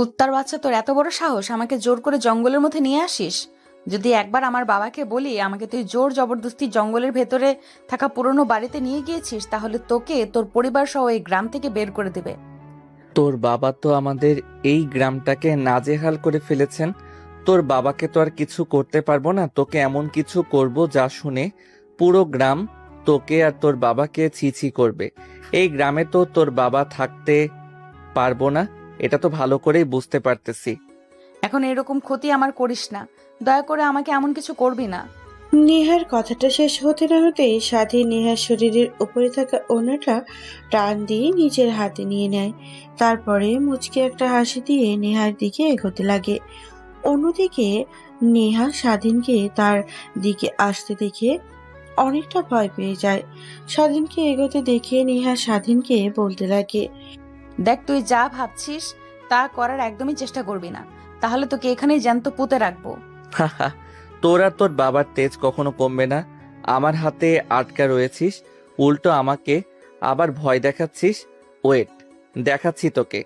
কুত্তার বাচ্চা, তোর এত বড় সাহস আমাকে জোর করে জঙ্গলের মধ্যে নিয়ে আসিস? যদি একবার আমার বাবাকে বলি আমাকে তুই জোর জবরদস্তি জঙ্গলের ভেতরে থাকা পুরনো বাড়িতে নিয়ে গিয়েছিস, তাহলে তোকে তোর পরিবার সহ এই গ্রাম থেকে বের করে দেবে। তোর বাবা তো আমাদের এই গ্রামটাকে নাজেহাল করে ফেলেছেন। তোর বাবাকে তো আর কিছু করতে পারবো না। তোকে এমন কিছু করব যা শুনে পুরো গ্রাম তোকে আর তোর বাবাকে ছি ছি করবে। এই গ্রামে তো তোর বাবা থাকতে পারবো না, এটা তো ভালো করেই বুঝতে পারতেছি। এখন এরকম ক্ষতি আমার করিস না, দয়া করে আমাকে এমন কিছু করবি না। নেহার কথাটা শেষ হতে না হতেই স্বাধীন নেহার শরীরের উপরে থাকা ওড়নাটা টান দিয়ে নিজের হাতে নিয়ে নেয়। তারপরে মুচকি একটা হাসি দিয়ে নেহার দিকে এগোতে লাগে। অন্যদিকে নেহা স্বাধীনকে তার দিকে আসতে দেখে অনেকটা ভয় পেয়ে যায়। স্বাধীনকে এগোতে দেখে নেহা স্বাধীনকে বলতে লাগে, দেখ, তুই যা ভাবছিস তা করার একদমই চেষ্টা করবি না, তাহলে তোকে এখানেই জ্যান্ত পুঁতে রাখবো। হাহা, তোর আর তোর বাবার তেজ কখনো কমবে না। আমার হাতে আটকা রয়েছিস, উল্টো আমাকে আবার ভয় দেখাচ্ছিস। ওয়েট, দেখাচ্ছি তোকে।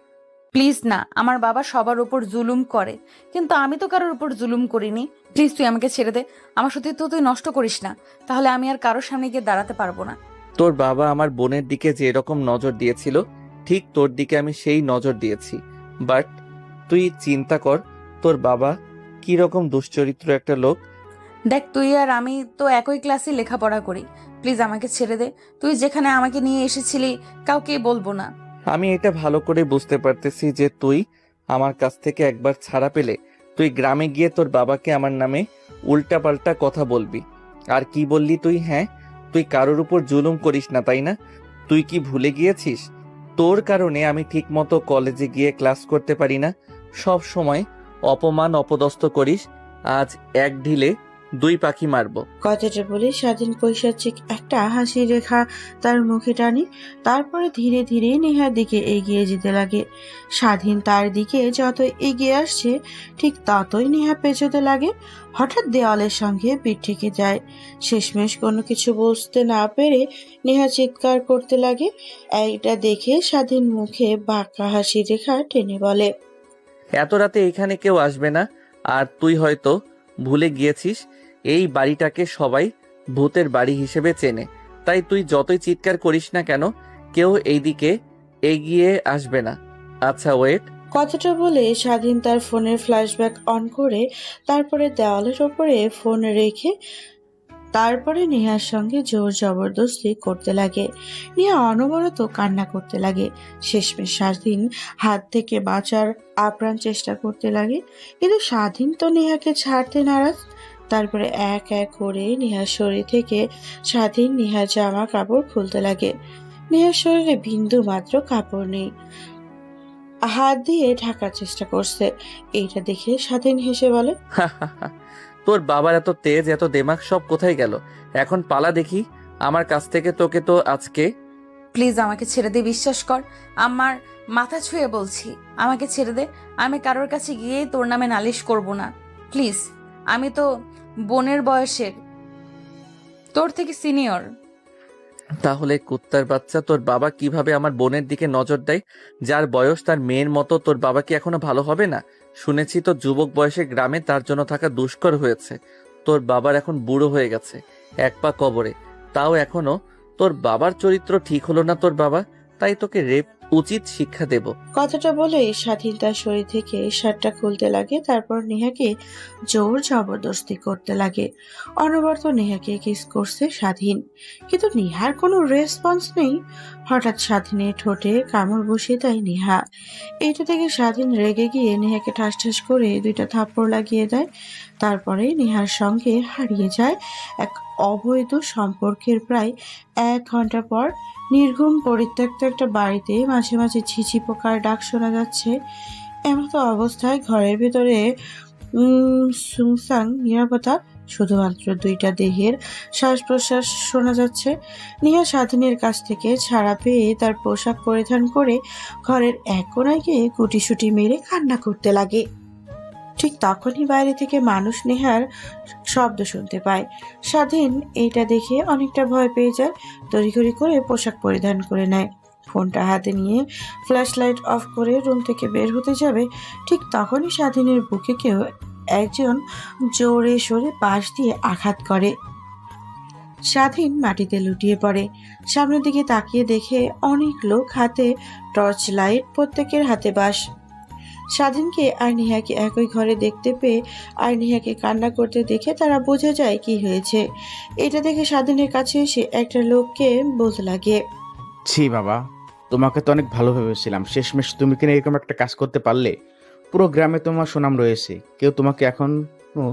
প্লিজ না, আমার বাবা সবার উপর জুলুম করে, কিন্তু আমি তো কারোর উপর জুলুম করিনি। প্লিজ তুই আমাকে ছেড়ে দে, আমার সত্যি তো তুই নষ্ট করিস না, তাহলে আমি আর কারোর সামনে গিয়ে দাঁড়াতে পারবো না। তোর বাবা আমার বোনের দিকে যে এরকম নজর দিয়েছিল, ঠিক তোর দিকে আমি সেই নজর দিয়েছি। বাট তুই চিন্তা কর, তোর বাবা কি রকম দুশ্চরিত্র একটা লোক। দেখ, তুই আর আমি তো একই ক্লাসে লেখাপড়া করি, প্লিজ আমাকে ছেড়ে দে। তুই যেখানে আমাকে নিয়ে এসেছিলি কাউকে বলবো না। আমি এটা ভালো করে বুঝতে পারতেছি যে তুই আমার কাছ থেকে একবার ছাড়া পেলে তুই গ্রামে গিয়ে তোর বাবাকে আমার নামে উল্টাপাল্টা কথা বলবি। আর কি বললি তুই? হ্যাঁ, তুই কারোর উপর জুলুম করিস না, তাই না? তুই কি ভুলে গিয়েছিস তোর কারণে আমি ঠিকমতো কলেজে গিয়ে ক্লাস করতে পারি না? সব সময় অপমান অপদস্থ করিস। আজ এক ঢিলে দুই পাখি মারবো। কথাটা বলে স্বাধীন পৈশাচিক একটা হাসি রেখা তার মুখে টানে। তারপরে ধীরে ধীরে নেহার দিকে এগিয়ে যেতে লাগে। স্বাধীন তার দিকে যত এগিয়ে আসছে ঠিক ততই নেহা পেছোতে লাগে। হঠাৎ দেওয়ালের সঙ্গে পিঠ ঠেকে যায়। শেষমেশ কোনো কিছু বুঝতে না পেরে নেহা চিৎকার করতে লাগে। এইটা দেখে স্বাধীন মুখে বাঁকা হাসি রেখা টেনে বলে, এত রাতে এখানে কেউ আসবে না। আর তুই হয়তো ভুলে গিয়েছিস এই বাড়িটাকে সবাই ভূতের বাড়ি হিসেবে চেনে। তাই তুই যতই চিৎকার করিস না কেন, কেউ এইদিকে এগিয়ে আসবে না। আচ্ছা ওয়েট। কথাটা বলে স্বাধীন তার ফোনের ফ্ল্যাশব্যাক অন করে তারপরে দেওয়ালের ওপরে ফোন রেখে তারপরে নেহার সঙ্গে জোর জবরদস্তি করতে লাগে। নেহা অনবরত কান্না করতে লাগে। শেষমেশ স্বাধীন হাত থেকে বাঁচার আপ্রাণ চেষ্টা করতে লাগে, কিন্তু স্বাধীন তো নেহাকে ছাড়তে নারাজ। তারপরে এক এক করে নেহার শরীর থেকে স্বাধীন নেহার জামা কাপড় খুলতে লাগে। নেহার শরীরে বিন্দু মাত্র কাপড় নেই, হাত দিয়ে ঢাকার চেষ্টা করছে। এইটা দেখে স্বাধীন হেসে বলে, তোর বাবার এত তেজ এত দেমাগ সব কোথায় গেল? এখন পালা দেখি আমার কাছ থেকে। তোকে তো আজকে। প্লিজ আমাকে ছেড়ে দে, বিশ্বাস কর, আমার মাথা ছুঁয়ে বলছি, আমাকে ছেড়ে দে। আমি কারোর কাছে গিয়ে তোর নামে নালিশ করব না, প্লিজ। আমি তো বোনের বয়সের, তোর থেকে সিনিয়র। তাহলে কুত্তার বাচ্চা, তোর বাবা কিভাবে আমার বোনের দিকে নজর দেয়? যার বয়স তার মেয়ের মতো তোর বাবা কি এখনো ভালো হবে না? শুনেছি তো যুবক বয়সে গ্রামে তার জন্য থাকা দুষ্কর হয়েছে। তোর বাবার এখন বুড়ো হয়ে গেছে, এক পা কবরে। তাও এখনো তোর বাবার চরিত্র ঠিক হলো না তোর বাবা। তাই তোকে রেপ উচিত শিক্ষা দেব। কথাটা বলে স্বাধীন তার শরীর থেকে শার্টটা খুলতে লাগে। তারপর নেহাকে জোর জবরদস্তি করতে লাগে। অনবরত নেহাকে কিস করছে স্বাধীন, কিন্তু নেহার কোনো রেসপন্স নেই। হঠাৎ স্বাধীনের ঠোঁটে কামড় বসিয়ে দেয় নেহা। এইটা থেকে স্বাধীন রেগে গিয়ে নেহাকে ঠাস ঠাস করে দুইটা থাপ্পড় লাগিয়ে দেয়। তারপরে নেহার সঙ্গে হারিয়ে যায় এক অবৈধ সম্পর্কের প্রায় 1 ঘন্টা পর। নির্ঘুম পরিত্যক্ত একটা বাড়িতে মাঝে মাঝে ঝিঝি পোকার ডাক শোনা যাচ্ছে। এমতো অবস্থায় ঘরের ভেতরে সুনসান নিরাপত্তা, শুধুমাত্র দুইটা দেহের শ্বাস প্রশ্বাস শোনা যাচ্ছে। নেহা স্বাধীনের কাছ থেকে ছাড়া পেয়ে তার পোশাক পরিধান করে ঘরের এক কোণায় গিয়ে গুটিসুটি মেরে কান্না করতে লাগে। ঠিক তখনই বাইরে থেকে মানুষ নেহার শব্দ শুনতে পায়। স্বাধীন এইটা দেখে অনেকটা ভয় পেয়ে যায়। তড়িঘড়ি করে পোশাক পরিধান করে নেয়। ফোনটা হাতে নিয়ে ফ্ল্যাশ লাইট অফ করে রুম থেকে বের হতে যাবে, ঠিক তখনই স্বাধীনের বুকে কেউ একজন জোরে সোরে পাশ দিয়ে আঘাত করে। স্বাধীন মাটিতে লুটিয়ে পড়ে। সামনের দিকে তাকিয়ে দেখে অনেক লোক, হাতে টর্চ লাইট, প্রত্যেকের হাতে বাঁশ। স্বাধীনকে আর নেহাকে একই ঘরে দেখতে পেয়ে আর নেহাকে কান্না করতে দেখে তারা বোঝা যায় কি হয়েছে। এটা দেখে স্বাধীনের কাছে এসে একটা লোককে বলতে লাগে, ছি বাবা, তোমাকে তো অনেক ভালো ভেবেছিলাম, শেষমেশ তুমি কিনা এরকম একটা কাজ করতে পারলে। পুরো গ্রামে তোমার সুনাম রয়েছে, কেউ তোমাকে এখনো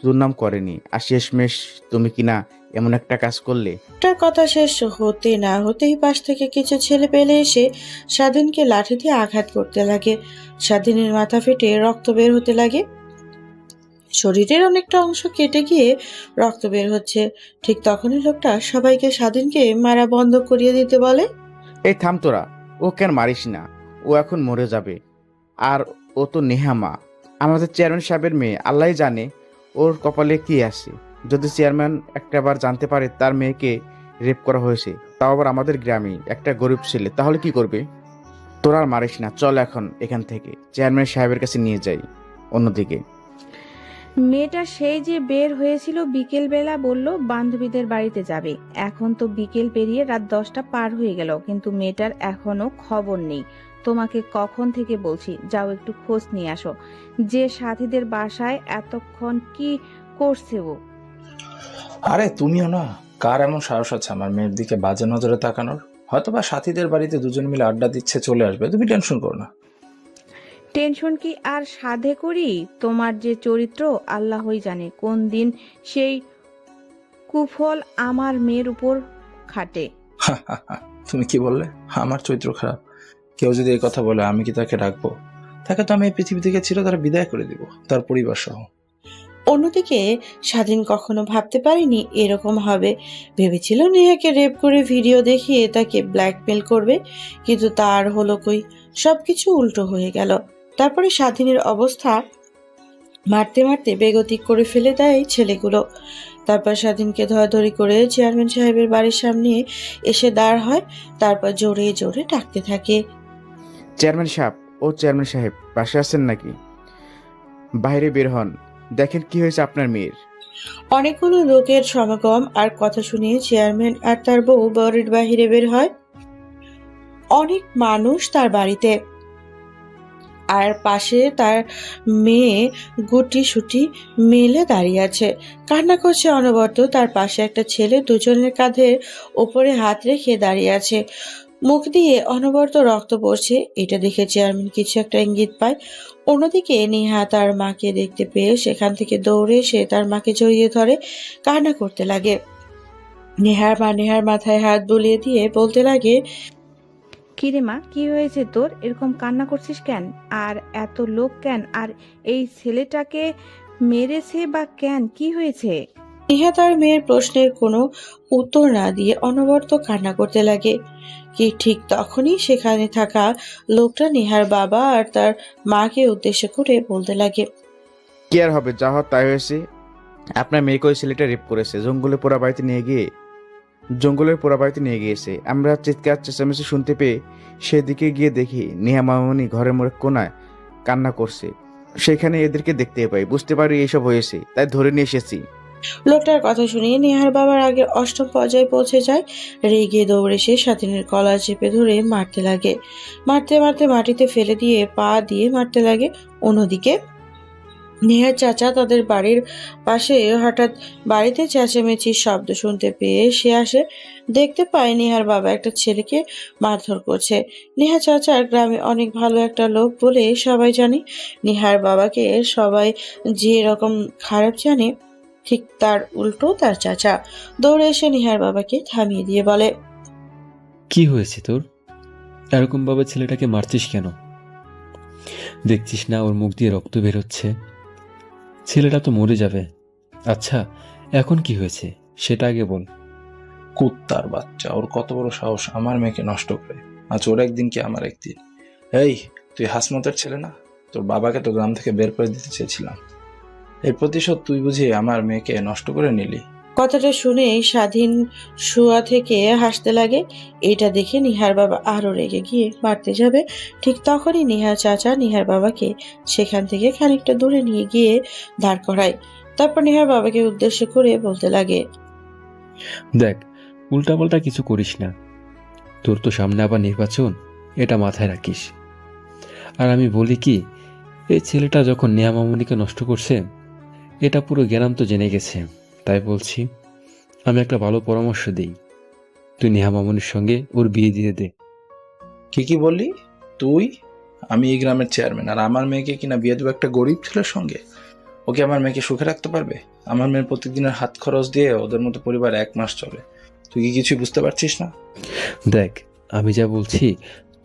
দুর্নাম করেনি, আর শেষমেশ তুমি কিনা এমন একটা কাজ করলে। তার কথা শেষ হতে না হতেই পাশ থেকে কিছু ছেলে পেলে এসে স্বাধীনকে লাঠি দিয়ে আঘাত করতে লাগে। স্বাধীনের মাথা ফেটে রক্ত বের হতে লাগে। শরীরের অনেকটা অংশ কেটে গিয়ে রক্ত বের হচ্ছে। ঠিক তখনই লোকটা সবাইকে স্বাধীনকে মারা বন্ধ করিয়ে দিতে বলে। এই থাম তোরা, ও কেন মারিস না, ও এখন মরে যাবে। আর ও তো নেহামা, আমাদের চেয়ারম্যান সাহেবের মেয়ে, আল্লাহ জানে ওর কপালে কি আছে। যদি চেয়ারম্যান একটাবার জানতে পারে তার মেয়েকে রেপ করা হয়েছে, তাও আবার আমাদের গ্রামে, একটা গরিব ছেলে, তাহলে কি করবে? তোরা আর মারিস না, চল এখন এখান থেকে, চেয়ারম্যান সাহেবের কাছে নিয়ে যাই। অন্যদিকে মেয়েটা সেই যে বের হয়েছিল বিকেলবেলা, বলল বান্ধবীদের বাড়িতে যাবে। এখন তো বিকেল পেরিয়ে রাত 10টা পার হয়ে গেল, কিন্তু মেয়েটার এখনো খবর নেই। তোমাকে কখন থেকে বলছি যাও একটু খোঁজ নিয়ে আসো, যে সাথীদের বাসায় এতক্ষণ কি করছে ও। আরে তুমিও না, কার এমন সাহস আছে আমার মেয়ের দিকে বাজে নজরে তাকানোর? হয়তোবা সাথীদের বাড়িতে দুজন মিলে আড্ডা দিচ্ছে, চলে আসবে, তুমি টেনশন করো না। টেনশন কি আর সাধে করি? তোমার যে চরিত্র আল্লাহই জানে কোন দিন সেই কুফল আমার মেয়ের উপর খাটে। তুমি কি বললে? আমার চরিত্র খারাপ? কেউ যদি এই কথা বলে আমি কি তাকে রাখবো? তাকে তো আমি এই পৃথিবী থেকে চিরতরে বিদায় করে দিব, তার পরিবার সহ। অন্যদিকে স্বাধীন কখনো ভাবতে পারেনি এরকম হবে। ভেবেছিল নেহাকে রেপ করে ভিডিও দেখিয়ে তাকে ব্ল্যাকমেল করবে, কিন্তু তার হলো কই, সবকিছু উল্টো হয়ে গেল। তারপরে স্বাধীনের অবস্থা মারতে মারতে বেগতিক করে ফেলে দেয় ছেলেগুলো। তারপর স্বাধীনকে ধরাধরি করে চেয়ারম্যান সাহেবের বাড়ির সামনে এসে দাঁড় হয়। তারপর জোরে জোরে ডাকতে থাকে, চেয়ারম্যান সাহেব, ও চেয়ারম্যান সাহেব, বাসায় আছেন নাকি? বাইরে বের হন, দেখেন কি হয়েছে আপনার মেয়ের। অনেকগুলো লোকের সমাগম আর কথা শুনে চেয়ারম্যান আর তার বউ বাড়ির বাহিরে বের হয়। অনেক মানুষ তার বাড়িতে, আর পাশে তার মেয়ে গুটি সুটি মেলে দাঁড়িয়ে আছে, কান্না করছে অনবরত। তার পাশে একটা ছেলে দুজনের কাঁধের ওপরে হাত রেখে দাঁড়িয়ে আছে, মুখ দিয়ে অনবরত রক্ত পড়ছে। এটা দেখে চেয়ারম্যান কিছু একটা ইঙ্গিত পায়। অন্যদিকে নেহা তার মাকে দেখতে পেয়ে সেখান থেকে দৌড়ে এসে তার মাকে জড়িয়ে ধরে কান্না করতে লাগে। নেহার মাথায় হাত বুলিয়ে দিয়ে বলতে লাগে, কিরে মা, কি হয়েছে তোর? এরকম কান্না করছিস কেন? আর এত লোক কেন? আর এই ছেলেটাকে মেরেছে বা কেন? কি হয়েছে? নেহা তার মেয়ের প্রশ্নের কোনো উত্তর না দিয়ে অনবরত কান্না করতে লাগে। কি ঠিক তখনই সেখানে থাকা লোকটা নেহার বাবা আর তার মাকে উদ্দেশ্য করে বলতে লাগে, কি আর হবে, যা হওয়ার তাই হয়েছে। আপনার মেয়েকে ওই ছেলেটা রেপ করেছে, জঙ্গলের পোড়া বাড়িতে নিয়ে গিয়েছে। আমরা চিৎকার চেঁচামেচি শুনতে পেয়ে সেদিকে গিয়ে দেখি নেহা মামনি ঘরের মোড়ে কোনায় কান্না করছে। সেখানে এদেরকে দেখতে পাই, বুঝতে পারি এইসব হয়েছে, তাই ধরে নিয়ে এসেছি। লোকটার কথা শুনিয়ে নেহার বাবার আগে অষ্টম পর্যায়ে পৌঁছে যায়। রেগে দৌড়ে সে স্বাধীনের কলার চেপে ধরে মারতে লাগে। মারতে মারতে মাটিতে ফেলে দিয়ে পা দিয়ে মারতে লাগে। অন্যদিকে নেহার চাচা তাদের বাড়ির পাশে হঠাৎ বাড়িতে চেঁচামেচির শব্দ শুনতে পেয়ে সে আসে। দেখতে পায় নেহার বাবা একটা ছেলেকে মারধর করছে। নেহা চাচার গ্রামে অনেক ভালো একটা লোক বলে সবাই জানে। নেহার বাবাকে সবাই যে রকম খারাপ জানে, ঠিক তার উল্টো তার চাচা দৌড়ে এসে নেহার বাবাকে থামিয়ে দিয়ে বলে, কি হয়েছে তোর? এরকম ভাবে ছেলেটাকে মারছিস কেন? দেখছিস না ওর মুখ দিয়ে রক্ত বেরোচ্ছে? ছেলেটা তো মরে যাবে। আচ্ছা, এখন কি হয়েছে সেটা আগে বল। কুত্তার বাচ্চা, ওর কত বড় সাহস আমার মেয়েকে নষ্ট করে। আজ ওর একদিন কি আমার একদিন। এই, তুই হাসমতের ছেলে না? তোর বাবাকে তো গ্রাম থেকে বের করে দিতে চেয়েছিলাম। এই প্রতিশোধ তুই বুঝিয়ে আমার মেয়েকে নষ্ট করে নিলি। কথাটা শুনে স্বাধীন শুয়া থেকে হাসতে লাগে। এটা দেখে নিহার বাবা আরো রেগে গিয়ে মারতে যাবে, ঠিক তখনই নিহার চাচা নিহার বাবাকে সেখান থেকে খানিকটা দূরে নিয়ে গিয়ে দাঁড় করায়। তারপর নিহার বাবাকে উদ্দেশ্য করে বলতে লাগে, দেখ, উল্টাপাল্টা কিছু করিস না। তোর তো সামনে আবার নির্বাচন, এটা মাথায় রাখিস। আর আমি বলি কি, এই ছেলেটা যখন নেহা মামুনিকে নষ্ট করছে, এটা পুরো গ্রাম তো জেনে গেছে। তাই বলছি, আমি একটা ভালো পরামর্শ দিই, তুই নেহা মামুনির সঙ্গে ওর বিয়ে দিয়ে দে। কি বললি তুই? আমি এই গ্রামের চেয়ারম্যান, আর আমার মেয়েকে কিনা বিয়ে দেবো একটা গরিব ছেলের সঙ্গে? ওকে আমার মেয়েকে সুখে রাখতে পারবে? আমার মেয়ের প্রতিদিনের হাত খরচ দিয়ে ওদের মতো পরিবার 1 মাস চলে। তুই কি কিছুই বুঝতে পারছিস না? দেখ, আমি যা বলছি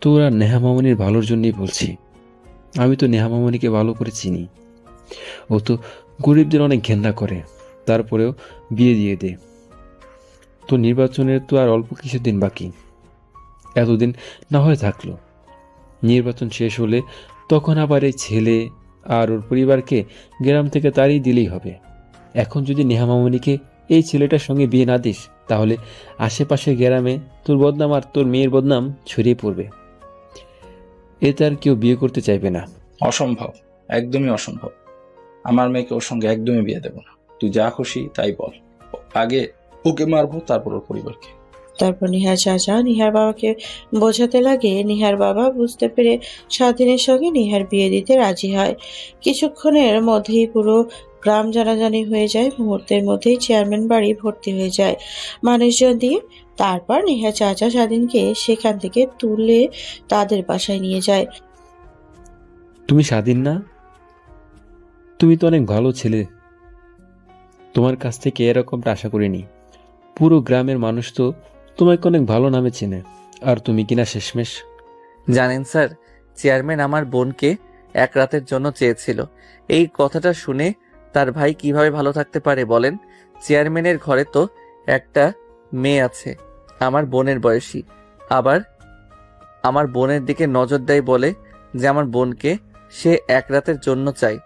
তোর আর নেহা মামুনির ভালোর জন্যই বলছি। আমি তো নেহা মামুনিকে ভালো করে চিনি। ও তো গরিবদের অনেক ঘেন্না করে, তারপরেও বিয়ে দিয়ে দে। তো নির্বাচনের তো আর অল্প কিছুদিন বাকি, এতদিন না হয়ে থাকলো। নির্বাচন শেষ হলে তখন আবার এই ছেলে আর ওর পরিবারকে গ্রাম থেকে তাড়িয়ে দিলেই হবে। এখন যদি নেহা মামুনিকে এই ছেলেটার সঙ্গে বিয়ে না দিস, তাহলে আশেপাশে গ্রামে তোর বদনাম আর তোর মেয়ের বদনাম ছড়িয়ে পড়বে। এতে আর কেউ বিয়ে করতে চাইবে না। অসম্ভব, একদমই অসম্ভব। আমার মেয়েকে ওর সঙ্গে একদমই বিয়ে দেবো না। তুই যা খুশি তাই বল, আগে ওকে মারবো, তারপর ওর পরিবারকে। তারপর নিহার চাচা নিহার বাবাকে বোঝাতে লাগে। নিহার বাবা বুঝতে পেরে স্বাধীনের সঙ্গে নিহার বিয়ে দিতে রাজি হয়। কিছুক্ষণের মধ্যেই পুরো গ্রাম জানাজানি হয়ে যায়। মুহূর্তের মধ্যেই চেয়ারম্যান বাড়ি ভর্তি হয়ে যায় মানুষজন দিয়ে। তারপর নিহার চাচা স্বাধীনকে সেখান থেকে তুলে তাদের বাসায় নিয়ে যায়। তুমি স্বাধীন না? তুমি তো অনেক ভালো ছেলে, তোমার কাছ থেকে এরকমটা আশা করিনি। পুরো গ্রামের মানুষ তো তোমাকে অনেক ভালো নামে চেনে, আর তুমি কিনা শেষমেশ। জানেন স্যার, চেয়ারম্যান আমার বোনকে 1 রাতের জন্য চেয়েছিল। এই কথাটা শুনে তার ভাই কিভাবে ভালো থাকতে পারে বলেন? চেয়ারম্যানের ঘরে তো একটা মেয়ে আছে আমার বোনের বয়সী, আবার আমার বোনের দিকে নজর দেয়, বলে যে আমার বোনকে সে 1 রাতের জন্য চায়।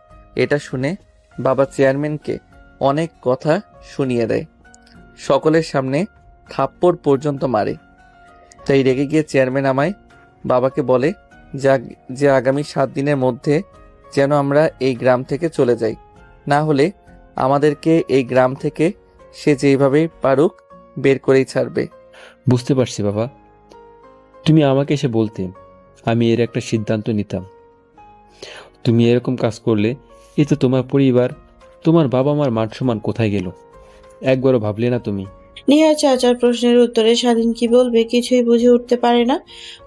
এটা শুনে বাবা চেয়ারম্যানকে অনেক কথা শুনিয়ে দেয়, সকলের সামনে থাপ্পড় পর্যন্ত মারে। তাই রেগে গিয়ে চেয়ারম্যান আমায় বাবাকে বলে যে আগামী 7 দিনের মধ্যে যেন আমরা এই গ্রাম থেকে চলে যাই, না হলে আমাদেরকে এই গ্রাম থেকে সে যেইভাবেই পারুক বের করেই ছাড়বে। বুঝতে পারছি বাবা, তুমি আমাকে এসে বলতে আমি এর একটা সিদ্ধান্ত নিতাম। তুমি এরকম কাজ করলে এতে তোমার পরিবার, তোমার বাবা মার মান সম্মান কোথায় গেল? একবারও ভাবলে না তুমি? নিহার চাচার প্রশ্নের উত্তরে স্বাধীন কি বলবে কিছুই বুঝে উঠতে পারে না।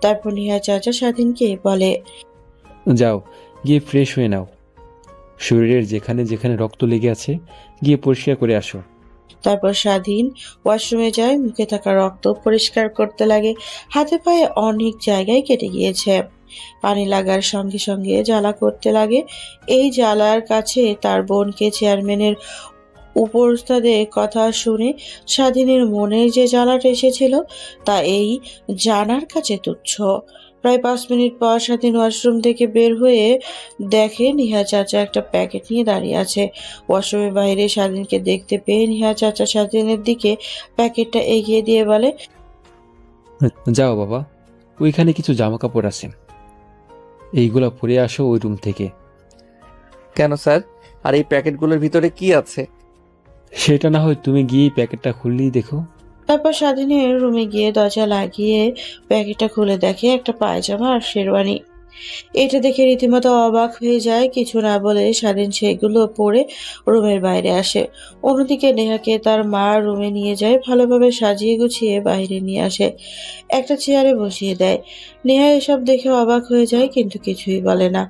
তারপর নিহার চাচা স্বাধীনকে বলে, যাও, গিয়ে ফ্রেশ হয়ে নাও। শরীরের যেখানে যেখানে রক্ত লেগে আছে গিয়ে পরিষ্কার করে আসো। তারপর স্বাধীন ওয়াশরুমে যায়, মুখে থাকা রক্ত পরিষ্কার করতে লাগে। হাতে পায়ে অনেক জায়গায় কেটে গিয়েছে। পানি লাগার সঙ্গে সঙ্গে জ্বালা করতে লাগে। এই জ্বালার কাছে তার বোনকে চেয়ারম্যানের উপরস্থাদের কথা শুনে স্বাধীনের মনে যে জ্বালাটা এসেছিল তা এই জানার কাছে তুচ্ছ। প্রায় 5 মিনিট পর স্বাধীন ওয়াশরুম থেকে বের হয়ে দেখে নিহা চাচা একটা প্যাকেট নিয়ে দাঁড়িয়ে আছে। ওয়াশরুমের বাইরে স্বাধীনকে দেখতে পেয়ে নিহা চাচা স্বাধীনের দিকে প্যাকেটটা এগিয়ে দিয়ে বলে, যাও বাবা, ওইখানে কিছু জামা কাপড় আছে, এইগুলা পরে আসো ওই রুম থেকে। কেন স্যার? আর এই প্যাকেটগুলোর ভিতরে কি আছে? সেটা না হয় তুমি গিয়ে প্যাকেটটা খুললেই দেখো। তারপর স্বাধীনের রুমে গিয়ে দরজা লাগিয়ে প্যাকেটটা খুলে দেখে একটা পায়জামা আর শেরওয়ানি। এটা দেখে রীতিমতো অবাক হয়ে যায়। কিছু না বলে স্বাধীন সেগুলো পরে রুমের বাইরে আসে। অন্যদিকে নেহাকে তার মা রুমে নিয়ে যায়, ভালোভাবে সাজিয়ে গুছিয়ে বাইরে নিয়ে আসে, একটা চেয়ারে বসিয়ে দেয়। নেহা এসব দেখে অবাক হয়ে যায় কিন্তু কিছুই বলে না।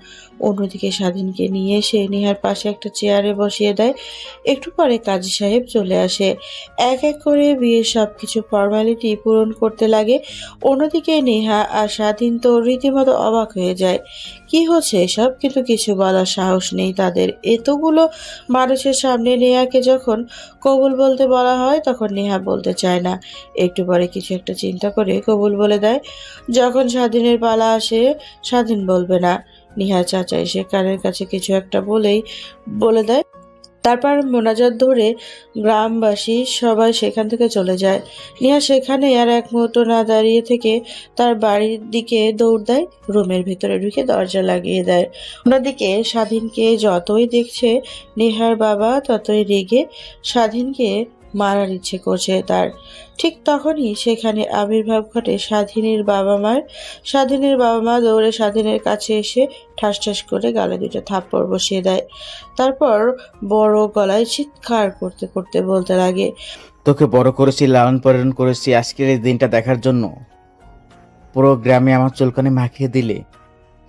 অন্যদিকে স্বাধীনকে নিয়ে সে নেহার পাশে একটা চেয়ারে বসিয়ে দেয়। একটু পরে কাজী সাহেব চলে আসে, এক এক করে বিয়ের সবকিছু ফর্মালিটি পূরণ করতে লাগে। অন্যদিকে নেহা আর স্বাধীন তো রীতিমতো অবাক হয়ে যায়, কি হচ্ছে এসব, কিন্তু কিছু বলার সাহস নেই তাদের। এতগুলো মানুষের সামনে নেহাকে যখন কবুল বলতে বলা হয় তখন নেহা বলতে চায় না। একটু পরে কিছু একটা চিন্তা করে কবুল বলে দেয়। যখন স্বাধীনের পালা আসে স্বাধীন বলবে না, নেহা চাচা এসে কানের কাছে কিছু একটা বলে দেয়। তারপর মোনাজাত ধরে গ্রামবাসী সবাই সেখান থেকে চলে যায়। নেহা সেখানে আর এক মুহূর্ত না দাঁড়িয়ে থেকে তার বাড়ির দিকে দৌড় দেয়, রুমের ভিতরে ঢুকে দরজা লাগিয়ে দেয়। অন্যদিকে স্বাধীনকে যতই দেখছে নেহার বাবা ততই রেগে স্বাধীনকে মারার ইচ্ছে করছে তার। ঠিক তখনই সেখানে আবির্ভাব ঘটে স্বাধীনের বাবা মার। স্বাধীনের বাবা মা দৌড়ে স্বাধীনের কাছে এসে ঠাস ঠাস করে গালে দুটো থাপ্পড় বসিয়ে দেয়। তারপর বড় গলায় চিৎকার করতে করতে বলতে লাগে, তোকে বড় করেছি, লালন পালন করেছি আজকের এই দিনটা দেখার জন্য। পুরো গ্রামে আমার চুলকানি মাখিয়ে দিলে।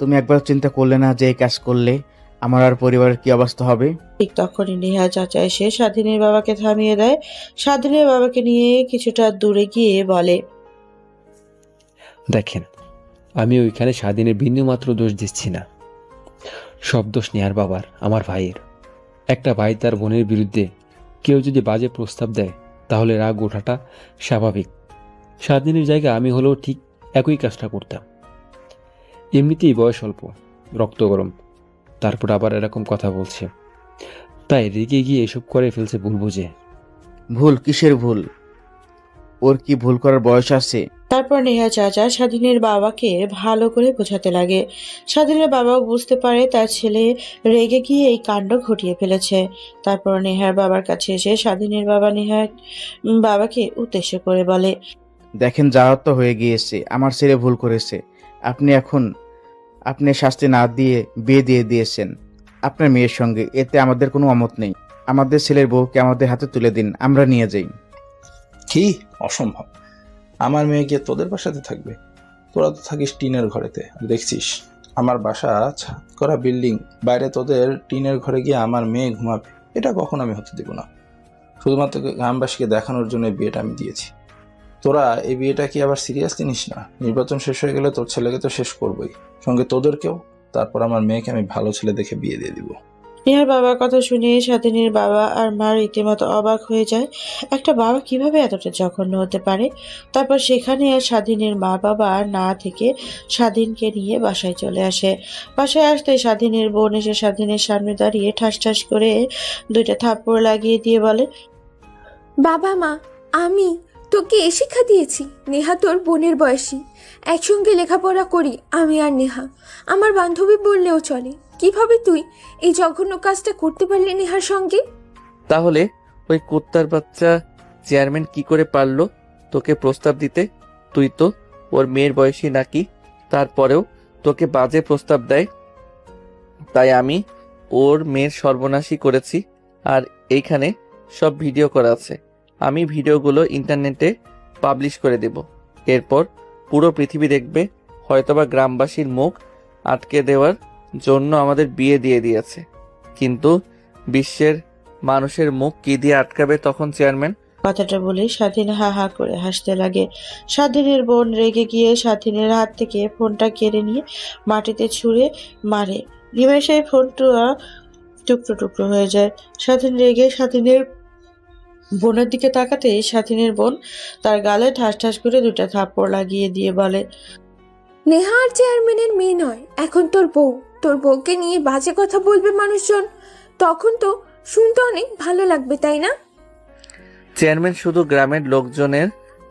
তুমি একবার চিন্তা করলে না যে এই কাজ করলে আমার আর পরিবারের কি অবস্থা হবে? ঠিক তখনই নেহা চাচা এসে স্বাধীনের বাবাকে থামিয়ে দেয়। স্বাধীনের বাবাকে নিয়ে কিছুটা দূরে গিয়ে বলে, দেখেন, আমি ওইখানে স্বাধীনের বিন্দুমাত্র দোষ দিচ্ছি না। সব দোষ নেহার বাবার, আমার ভাইয়ের। একটা ভাই তার বোনের বিরুদ্ধে কেউ যদি বাজে প্রস্তাব দেয় তাহলে রাগ ওঠাটা স্বাভাবিক। স্বাধীনের জায়গায় আমি হলেও ঠিক একই কাজটা করতাম। এমনিতেই বয়স অল্প, রক্ত গরম, তারপর আবার এরকম কথা বলছে, তাই রেগে গিয়ে এসব করে ফেলছে। ভুল বুঝে। ভুল? কিসের ভুল? ওর কি ভুল করার বয়স আছে? তারপর নেহা চাচা স্বাধীনের বাবাকে ভালো করে বোঝাতে লাগে। স্বাধীনের বাবাও বুঝতে পারে তার ছেলে রেগে গিয়ে এই কাণ্ড ঘটিয়ে ফেলেছে। তারপর নেহার বাবার কাছে এসে স্বাধীনের বাবা নেহার বাবাকে উদ্দেশ্য করে বলে, দেখেন, যাওয়া তো হয়ে গিয়েছে, আমার ছেলে ভুল করেছে। আপনি শাস্তি না দিয়ে বিয়ে দিয়ে দিয়েছেন আপনার মেয়ের সঙ্গে, এতে আমাদের কোনো অমত নেই। আমাদের ছেলের বউকে আমাদের হাতে তুলে দিন, আমরা নিয়ে যাই। কি? অসম্ভব। আমার মেয়ে গিয়ে তোদের বাসাতে থাকবে? তোরা তো থাকিস টিনের ঘরেতে, আর দেখছিস আমার বাসা ছাদ করা বিল্ডিং, বাইরে তোদের টিনের ঘরে গিয়ে আমার মেয়ে ঘুমাবে? এটা কখনো আমি হতে দিব না। শুধুমাত্র গ্রামবাসীকে দেখানোর জন্য এই বিয়েটা আমি দিয়েছি। তোরা এই বিয়েটা কি আবার সিরিয়াসলি নিস না? নির্বাচন শেষ হয়ে গেলে তোর ছেলেকে তো শেষ করবই, সঙ্গে তোদেরকেও। তারপর আমার মেয়েকে আমি ভালো ছেলে দেখে বিয়ে দিয়ে দিব। নেহার বাবার কথা শুনে স্বাধীনের বাবা আর মা রীতিমতো অবাক হয়ে যায়। একটা বাবা কিভাবে এতটা জঘন্য হতে পারে? তারপর সেখানে আর স্বাধীনের মা বাবা না থেকে স্বাধীনকে নিয়ে বাসায় চলে আসে। বাসায় আসতে স্বাধীনের বোন এসে স্বাধীনের সামনে দাঁড়িয়ে ঠাস ঠাস করে দুইটা থাপ্পড় লাগিয়ে দিয়ে বলে, বাবা মা, আমি তোকে এ শিক্ষা দিয়েছি? নেহা তোর বোনের বয়সী, একসঙ্গে লেখাপড়া করি আমি আর নেহা, আমার বান্ধবী বললেও চলে। কিভাবে তুই এই জঘন্য কাজটা করতে পারলি নেহার সঙ্গে? তাহলে ওই কুত্তার বাচ্চা চেয়ারম্যান কি করে পারলো তোকে প্রস্তাব দিতে? তুই তো ওর মেয়ের বয়সী নাকি? তারপরেও তোকে বাজে প্রস্তাব দেয়, তাই আমি ওর মেয়ের সর্বনাশী করেছি। আর এইখানে সব ভিডিও করা আছে, আমি ভিডিওগুলো ইন্টারনেটে পাবলিশ করে দেব। এরপর পুরো পৃথিবী দেখবে। হয়তোবা গ্রামবাসীর মুখ আটকে দেওয়ার জন্য আমাদের বিয়ে দিয়ে দিয়েছে, কিন্তু বিশ্বের মানুষের মুখ কি দিয়ে আটকাবে তখন চেয়ারম্যান? কথাটা বলে স্বাধীন হা হা করে হাসতে লাগে। স্বাধীনের বোন রেগে গিয়ে স্বাধীনের হাত থেকে ফোনটা কেড়ে নিয়ে মাটিতে ছুঁড়ে মারে। নিমেষেই ফোনটা টুকরো টুকরো হয়ে যায়। স্বাধীন রেগে স্বাধীনের বোনের দিকে তাকাতে স্বাধীনের বোন তার গালে ঠাস ঠাস করে দুটা থাপ্পড় লাগিয়ে দিয়ে বলে, নেহা আর চেয়ারম্যানের মেয়ে নয়, এখন তোর বউ। তোর বউকে নিয়ে বাজে কথা বলবে মানুষজন, তখন তো শুনতে অনেক ভালো লাগবে, তাই না? চেয়ারম্যান শুধু গ্রামের লোকজনের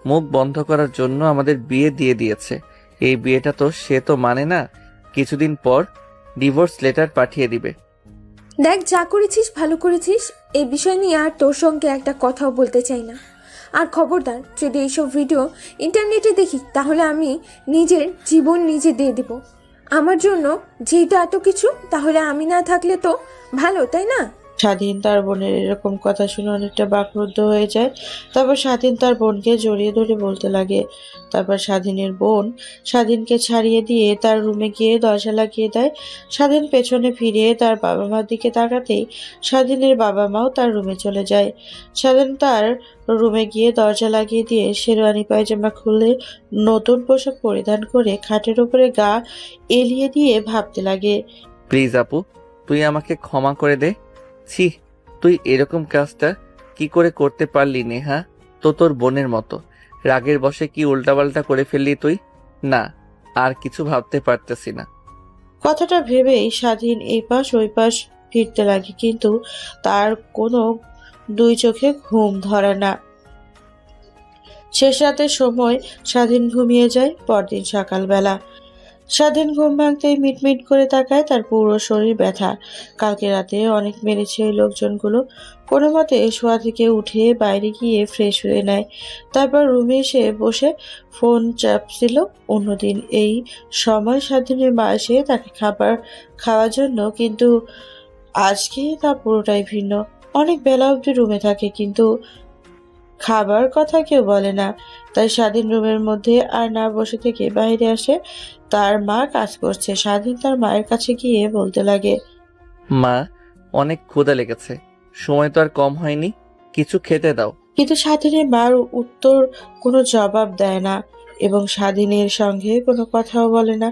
মুখ বন্ধ করার জন্য আমাদের বিয়ে দিয়ে দিয়েছে। এই বিয়েটা তো সে তো মানে না। কিছুদিন পর ডিভোর্স লেটার পাঠিয়ে দিবে। দেখ, যা করেছিস ভালো করেছিস। এই বিষয় নিয়ে আর তোর সঙ্গে একটা কথাও বলতে চাই না। আর খবরদার, যদি এইসব ভিডিও ইন্টারনেটে দেখি তাহলে আমি নিজের জীবন নিজে দিয়ে দেব। আমার জন্য যেহেতু এত কিছু, তাহলে আমি না থাকলে তো ভালো, তাই না? স্বাধীন তার বোনের এরকম কথা শুনে অনেকটা বাকরুদ্ধ হয়ে যায়। তারপর স্বাধীন তার বোনকে জড়িয়ে ধরে বলতে লাগে। তারপর স্বাধীনের বোন স্বাধীনকে ছাড়িয়ে দিয়ে তার রুমে গিয়ে দরজা লাগিয়ে দেয়। স্বাধীন পেছনে ফিরে তার বাবা মার দিকে তাকাতেই স্বাধীনের বাবা মাও তার রুমে চলে যায়। স্বাধীন তার রুমে গিয়ে দরজা লাগিয়ে দিয়ে শেরওয়ানি পায়জামা খুলে নতুন পোশাক পরিধান করে খাটের উপরে গা এলিয়ে দিয়ে ভাবতে লাগে, প্লিজ আপু, তুই আমাকে ক্ষমা করে দে। ছি, তুই এরকম কাজটা কি করে করতে পারলি নেহা? তো তোর বোনের মতো রাগের বশে কি উল্টাপাল্টা করে ফেললি তুই? না, আর কিছু ভাবতে পারতেছি না। কথাটা ভেবেই স্বাধীন এই পাশ ওই পাশ ফিরতে লাগে, কিন্তু তার কোনো দুই চোখে ঘুম ধরে না। শেষ রাতের সময় স্বাধীন ঘুমিয়ে যায়। পরদিন সকালবেলা স্বাধীন ঘুম ভাঙতেই মিটমিট করে তাকায়, তার পুরো শরীর ব্যথা। কালকে রাতে অনেক মেরেছে ওই লোকজনগুলো। কোনো মতে শোয়া থেকে উঠে বাইরে গিয়ে ফ্রেশ হয়ে নেয়, তারপর রুমে এসে বসে ফোন চাপছিল। অন্যদিন এই সময় স্বাধীনের মা এসে তাকে খাবার খাওয়ার জন্য, কিন্তু আজকে তা পুরোটাই ভিন্ন। অনেক বেলা অবধি রুমে থাকে, কিন্তু খাবার কথা কেউ বলে না। তাই স্বাধীন রুমের মধ্যে আর না বসে থেকে বাইরে আসে। তার মা কাজ করছে। স্বাধীন তার মায়ের কাছে গিয়ে বলতে লাগে, মা, অনেক ক্ষুধা লেগেছে, সময় তো আর কম হয়নি, কিছু খেতে দাও। কিন্তু স্বাধীনের মার উত্তর কোনো জবাব দেয় না এবং স্বাধীনের সঙ্গে কোনো কথাও বলে না।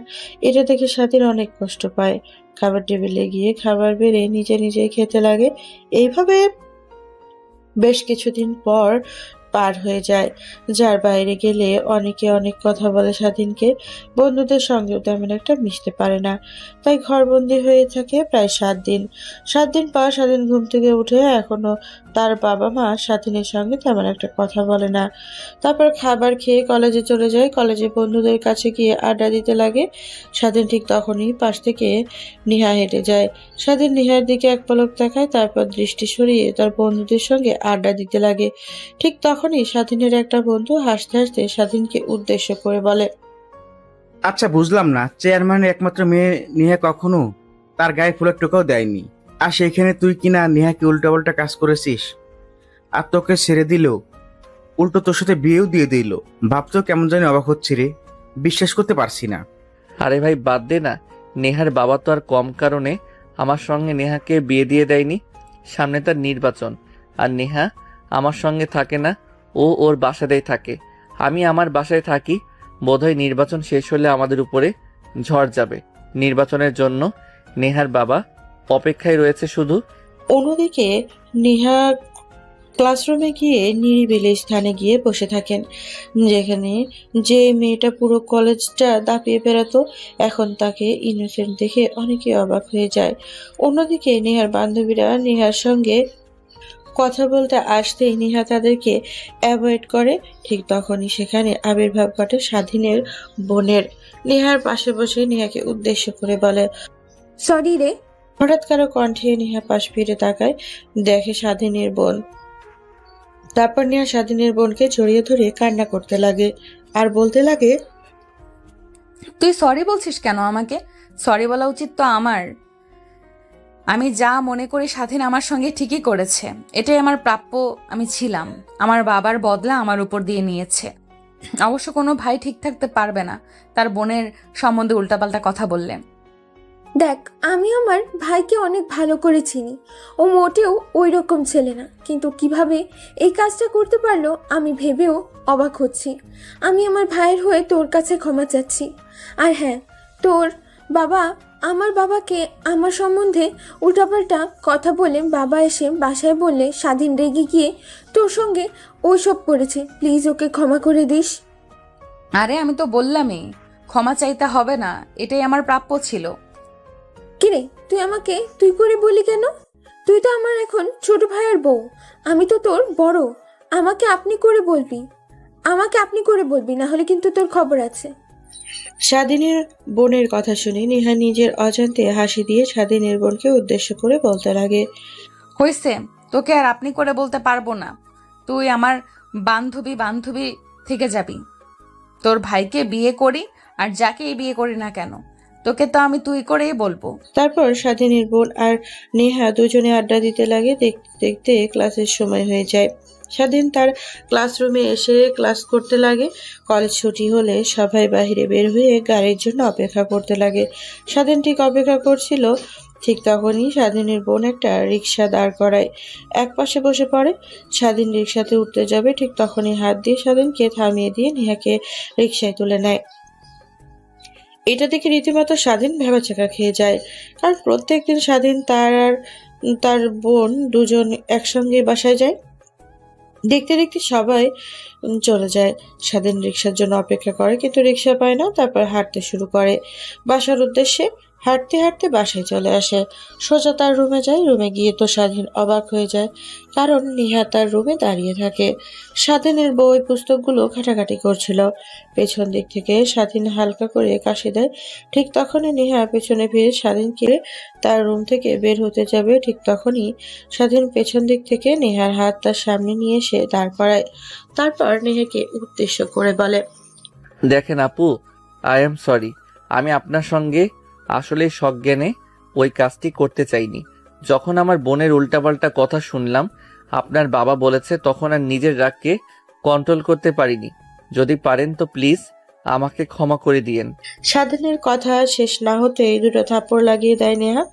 এটা দেখে স্বাধীন অনেক কষ্ট পায়। খাবার টেবিলে গিয়ে খাবার বেড়ে নিজে নিজে খেতে লাগে। এইভাবে বেশ কিছুদিন পর পার হয়ে যায়, যার বাইরে গেলে অনেকে অনেক কথা বলে স্বাধীনকে। বন্ধুদের সঙ্গেও তেমন একটা মিশতে পারে না, তাই ঘরবন্দি হয়ে থাকে প্রায় 7 দিন। 7 দিন পর স্বাধীন ঘুম থেকে উঠে এখনো তার বাবা মা স্বাধীনের সঙ্গে তেমন একটা কথা বলে না। তারপর খাবার খেয়ে কলেজে চলে যায়। কলেজে বন্ধুদের কাছে গিয়ে আড্ডা দিতে লাগে। স্বাধীন ঠিক তখনই পাশ থেকে নেহা হেঁটে যায়। স্বাধীন নেহার দিকে এক পলক তাকায়, তারপর দৃষ্টি সরিয়ে তার বন্ধুদের সঙ্গে আড্ডা দিতে লাগে। ঠিক তখনই স্বাধীনের একটা বন্ধু হাসতে হাসতে স্বাধীনকে উদ্দেশ্য করে বলে, আচ্ছা, বুঝলাম না, চেয়ারম্যানের একমাত্র মেয়ে নেহা কখনো তার গায়ে ফুলের টোকাও দেয়নি, আর সেখানে তুই কিনা নেহাকে উল্টাপাল্টা কাজ করেছিস, আর তোকে ছেড়ে দিল, উল্টো তোর সাথে বিয়েও দিয়ে দিল। ভাবতেও কেমন জানি অবাক হচ্ছি রে, বিশ্বাস করতে পারছি না। আরে ভাই বাদ দে না, নেহার বাবা তো আর কম কারণে আমার সঙ্গে নেহাকে বিয়ে দিয়ে দেয়নি। সামনে তার নির্বাচন, আর নেহা আমার সঙ্গে থাকে না, ও ওর বাসাতেই থাকে, আমি আমার বাসায় থাকি। বোধহয় নির্বাচন শেষ হলে আমাদের উপরে ঝড় যাবে। নির্বাচনের জন্য নেহার বাবা অপেক্ষায় রয়েছে শুধু। অন্যদিকে নেহা ক্লাসরুমে গিয়ে নিরিবিলি স্থানে গিয়ে বসে থাকেন, যেখানে যে মেয়েটা পুরো কলেজটা দাপিয়ে বেড়াতো, এখন তাকে ইনোসেন্ট দেখে অনেকে অবাক হয়ে যায়। অন্যদিকে নেহার বান্ধবীরা নেহার সঙ্গে কথা বলতে আসতেই নেহা তাদেরকে অ্যাভয়েড করে। ঠিক তখনই সেখানে আবির্ভাব ঘটে স্বাধীনের বোনের। নেহার পাশে বসে নেহাকে উদ্দেশ্য করে বলে, সরি রে। হঠাৎ কারো কণ্ঠে নেহা পাশ ফিরে তাকায়, দেখে স্বাধীনের বোন। তারপর নেহা স্বাধীনের বোনকে জড়িয়ে ধরে কান্না করতে লাগে আর বলতে লাগে, তুই সরি বলছিস কেন আমাকে? সরি বলা উচিত তো আমার। আমি যা মনে করি স্বাধীন আমার সঙ্গে ঠিকই করেছে, এটাই আমার প্রাপ্য। আমি ছিলাম, আমার বাবার বদলা আমার উপর দিয়ে নিয়েছে। অবশ্য কোনো ভাই ঠিক থাকতে পারবে না তার বোনের সম্বন্ধে উল্টাপাল্টা কথা বললে। দেখ, আমি আমার ভাইকে অনেক ভালো করে চিনি। ও মোটেও ওই রকম ছেলে না, কিন্তু কিভাবে এই কাজটা করতে পারলো আমি ভেবেও অবাক হচ্ছি। আমি আমার ভাইয়ের হয়ে তোর কাছে ক্ষমা চাচ্ছি। আর হ্যাঁ, তোর বাবা আমার বাবাকে আমার সম্বন্ধে উল্টাপাল্টা কথা বলে বাবা এসে বাসায় বললে স্বাধীন রেগে গিয়ে তোর সঙ্গে ওইসব করেছে। প্লিজ ওকে ক্ষমা করে দিস। আরে আমি তো বললামই ক্ষমা চাইতে হবে না, এটাই আমার প্রাপ্য ছিল। কিরে, তুই আমাকে তুই করে বলি কেন? তুই তো আমার এখন ছোট ভাইয়ের বউ, আমি তো তোর বড়। আমাকে আপনি করে বলবি, আমাকে আপনি করে বলবি, না হলে কিন্তু তোর খবর আছে। স্বাধীনের বোনের কথা শুনে নেহা নিজের অজান্তে হাসি দিয়ে স্বাধীনের বোনকে উদ্দেশ্য করে বলতে লাগে, হয়েছে, তোকে আর আপনি করে বলতে পারবো না। তুই আমার বান্ধবী বান্ধবী থেকে যাবি। তোর ভাইকে বিয়ে করি আর যাকেই বিয়ে করি না কেন, তোকে তো আমি তুই করেই বলবো। তারপর স্বাধীনের বোন আর নেহা দুজনে আড্ডা দিতে লাগে। দেখতে দেখতে ক্লাসের সময় হয়ে যায়। স্বাধীন তার ক্লাসরুমে এসে ক্লাস করতে লাগে। কলেজ ছুটি হলে সবাই বাইরে বের হয়ে গাড়ির জন্য অপেক্ষা করতে লাগে। স্বাধীন ঠিক অপেক্ষা করছিল, ঠিক তখনই স্বাধীনের বোন একটা রিক্সা দাঁড় করায়, এক পাশে বসে পড়ে। স্বাধীন রিক্সাতে উঠতে যাবে, ঠিক তখনই হাত দিয়ে স্বাধীনকে থামিয়ে দিয়ে নেহাকে রিক্সায় তুলে নেয়। এটা দেখে রীতিমতো স্বাধীন ভ্যাবাচ্যাকা খেয়ে যায়, কারণ প্রত্যেকদিন স্বাধীন তার আর তার বোন দুজন একসঙ্গে বাসায় যায়। দেখতে দেখতে সবাই চলে যায়। স্বাধীন রিক্সার জন্য অপেক্ষা করে, কিন্তু রিক্সা পায় না। তারপর হাঁটতে শুরু করে বাসার উদ্দেশ্যে। হাঁটতে হাঁটতে বাসায় চলে আসে। সোজা তার রুমে যায়। রুমে গিয়ে তো স্বাধীন অবাক হয়ে যায়, কারণ নিহা তার রুমে দাঁড়িয়ে থাকে। স্বাধীনের বই পুস্তকগুলো ঘাটাঘাটি করছিল। পেছন দিক থেকে স্বাধীন হালকা করে কাশি দেয়। ঠিক তখনই নেহা পেছনে ফিরে স্বাধীনকে তার রুম থেকে বের হতে যাবে। ঠিক তখনই স্বাধীন পেছন দিক থেকে নেহার হাত তার সামনে নিয়ে এসে দাঁড় করায়। তারপর নেহাকে উদ্দেশ্য করে বলে, দেখেন আপু, আই এম সরি। আমি আপনার সঙ্গে আসলে সজ্ঞানে ওই কাজটি করতে চাইনি। যখন আমার বোনের উল্টাপাল্টা কথা শুনলাম আপনার বাবা বলেছে, তখন আর নিজের রাগকে কন্ট্রোল করতে পারিনি। যদি পারেন তো প্লিজ আমাকে ক্ষমা করে দিয়েন। স্বাধীনের কথা শেষ না হতেই দুটো থাপ্পড় লাগিয়ে দেয় নেহা।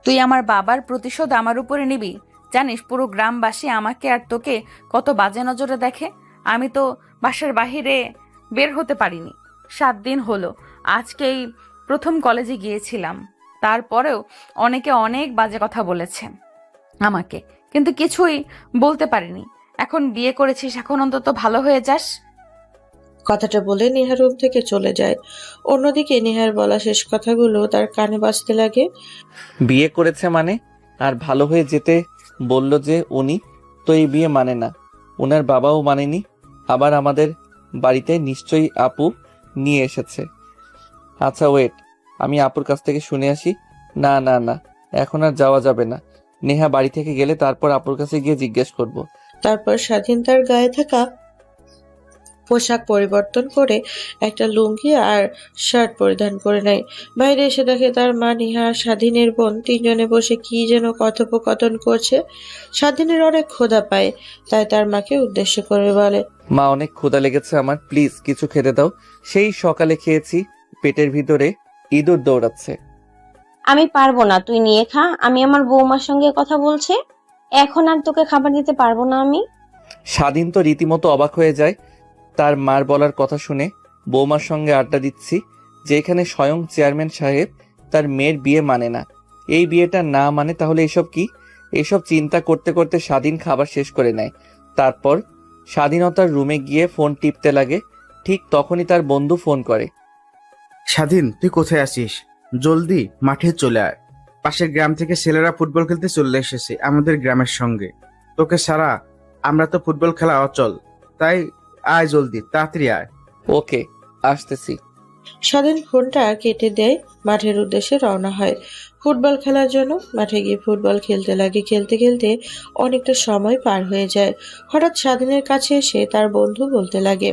তুই আমার বাবার প্রতিশোধ আমার উপরে নিবি? জানিস পুরো গ্রামবাসী আমাকে আর তোকে কত বাজে নজরে দেখে। আমি তো বাসার বাহিরে বের হতে পারিনি। 7 দিন হলো, আজকেই প্রথম কলেজে গিয়েছিলাম। তারপরেও অনেকে অনেক বাজে কথা বলেছে আমাকে, কিন্তু কিছুই বলতে পারিনি। এখন বিয়ে করেছিস, এখন অন্তত ভালো হয়ে যাস। কথাটা বলে নেহা রুম থেকে চলে যায়। অন্যদিকে নেহার বলা শেষ কথাগুলো তার কানে বাজতে লাগে। বিয়ে করেছে মানে? আর ভালো হয়ে যেতে বলল যে উনি, তো এই বিয়ে মানে না, ওনার বাবাও মানেনি। আবার আমাদের বাড়িতে নিশ্চয়ই আপু নিয়ে এসেছে। আচ্ছা ওয়েট, আমি আপুর কাছ থেকে শুনে আসি। না না না, এখন আর যাওয়া যাবে না। নেহা বাড়ি থেকে গেলে তারপর আপুর কাছে গিয়ে জিজ্ঞেস করব। তারপর স্বাধীন তার গায়ে থাকা পোশাক পরিবর্তন করে একটা লুঙ্গি আর শার্ট পরিধান করে নেয়। বাইরে এসে দেখে তার মা, নিহা আর স্বাধীনের বোন তিনজনে বসে কি যেন কথোপকথন করছে। স্বাধীনের অনেক ক্ষুধা পায়, তাই তার মাকে উদ্দেশ্য করে বলে, মা অনেক ক্ষুধা লেগেছে আমার, প্লিজ কিছু খেতে দাও। সেই সকালে খেয়েছি, পেটের ভিতরে ইঁদুর দৌড়াচ্ছে। আমি পারবো না, তুই নিয়ে খা। আমি আমার বৌমার সঙ্গে কথা বলছি, এখন আর তোকে খাবার দিতে পারবো না আমি। স্বাধীন তো রীতিমতো অবাক হয়ে যায় তার মার বলার কথা শুনে। বৌমার সঙ্গে আড্ডা দিচ্ছি, যেখানে স্বয়ং চেয়ারম্যান সাহেব তার মেয়ের বিয়ে মানে না। এই বিয়েটা না মানে তাহলে এসব কি? এসব চিন্তা করতে করতে স্বাধীন খাবার শেষ করে নেয়। তারপর স্বাধীনতার রুমে গিয়ে ফোন টিপতে লাগে। ঠিক তখনই তার বন্ধু ফোন করে। স্বাধীন, তুই কোথায় আছিস? জলদি মাঠে চলে আয়। পাশের গ্রাম থেকে ছেলেরা ফুটবল খেলতে চলে এসেছে আমাদের গ্রামের সঙ্গে। তোকে ছাড়া আমরা তো ফুটবল খেলা অচল, তাই আয় জলদি, তাড়াতাড়ি আয়। ওকে, আসতেছি। স্বাধীন ফোনটা কেটে দেয়, মাঠের উদ্দেশ্যে রওনা হয় ফুটবল খেলার জন্য। মাঠে গিয়ে ফুটবল খেলতে লাগে। খেলতে খেলতে অনেকটা সময় পার হয়ে যায়। হঠাৎ স্বাধীনের কাছে এসে তার বন্ধু বলতে লাগে,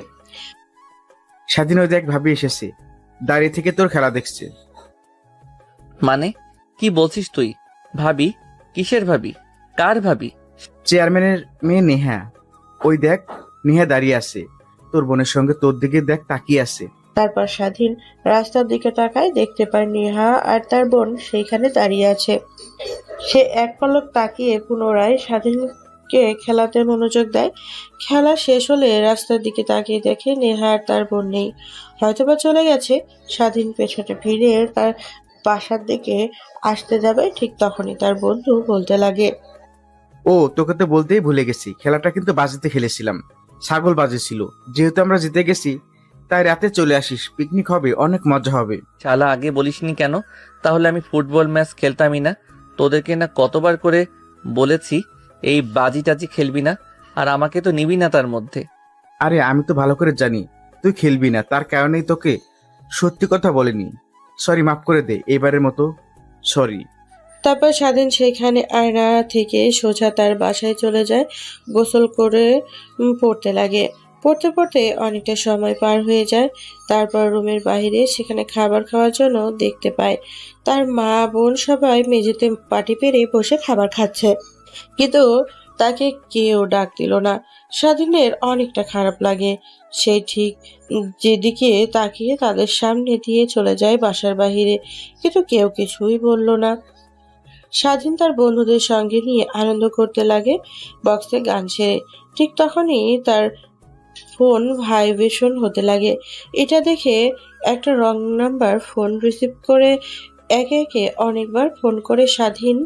স্বাধীন, ওই দেখ ভাবি এসেছে, দাঁড়িয়ে থেকে তোর খেলা দেখছে। মানে কি বলছিস তুই? ভাবি? কিসের ভাবি? কার ভাবি? চেয়ারম্যানের মেয়ে নেহা। ওই দেখ, নেহা দাঁড়িয়ে আছে, তোর বোনের সঙ্গে তোর দিকে দেখ তাকিয়ে আছে। তারপর স্বাধীন রাস্তার দিকে তাকায়, দেখতে পায় নেহা আর তার বোন সেইখানে দাঁড়িয়ে আছে। সে এক পলক তাকিয়ে পুনরায় স্বাধীনকে খেলাতে মনোযোগ দেয়। খেলা শেষ হলে রাস্তার দিকে তাকিয়ে দেখে নেহা আর তার বোন নেই, হয়তোবা চলে গেছে। স্বাধীন পেছনে ফিরে তার বাসার দিকে আসতে যাবে, ঠিক তখনই তার বন্ধু বলতে লাগে, ও, তোকে তো বলতেই ভুলে গেছি, খেলাটা কিন্তু বাজিতে খেলেছিলাম, ছাগল বাজি ছিল। যেহেতু আমরা জিতে গেছি, তাই রাতে চলে আসিস, পিকনিক হবে, অনেক মজা হবে। শালা আগে বলিসনি কেন? তাহলে আমি ফুটবল ম্যাচ খেলতামই না। তোদেরকে না কতবার করে বলেছি এই বাজি টাজি খেলবি না, আর আমাকে তো নিবি না তার মধ্যে। আরে আমি তো ভালো করে জানি তুই খেলবি না, তার কারণেই তোকে সত্যি কথা বলিনি। সরি, মাফ করে দে, এবারের মতো সরি। তারপর স্বাধীন সেইখানে আয়না থেকে সোজা তার বাসায় চলে যায়। গোসল করে পড়তে লাগে। পড়তে পড়তে অনেকটা সময় পার হয়ে যায়। তারপর রুমের বাইরে সেখানে খাবার খাওয়ার জন্য দেখতে পায় তার মা বোন সবাই মেঝেতে পাটি পেরে বসে খাবার খাচ্ছে, কিন্তু তাকে কেউ ডাক দিল না। স্বাধীনের অনেকটা খারাপ লাগে। সে ঠিক যেদিকে তাকিয়ে তাদের সামনে দিয়ে চলে যায় বাসার বাহিরে, কিন্তু কেউ কিছুই বলল না। স্বাধীন তার বন্ধুদের সঙ্গে নিয়ে আনন্দ করতে লাগে বক্সে গান ছেড়ে। ঠিক তখনই তার ফোন ভাইব্রেশন হতে লাগে। এটা দেখে একটা রং নাম্বার ফোন রিসিভ করে একে একে অনেকবার ফোন করে স্বাধীন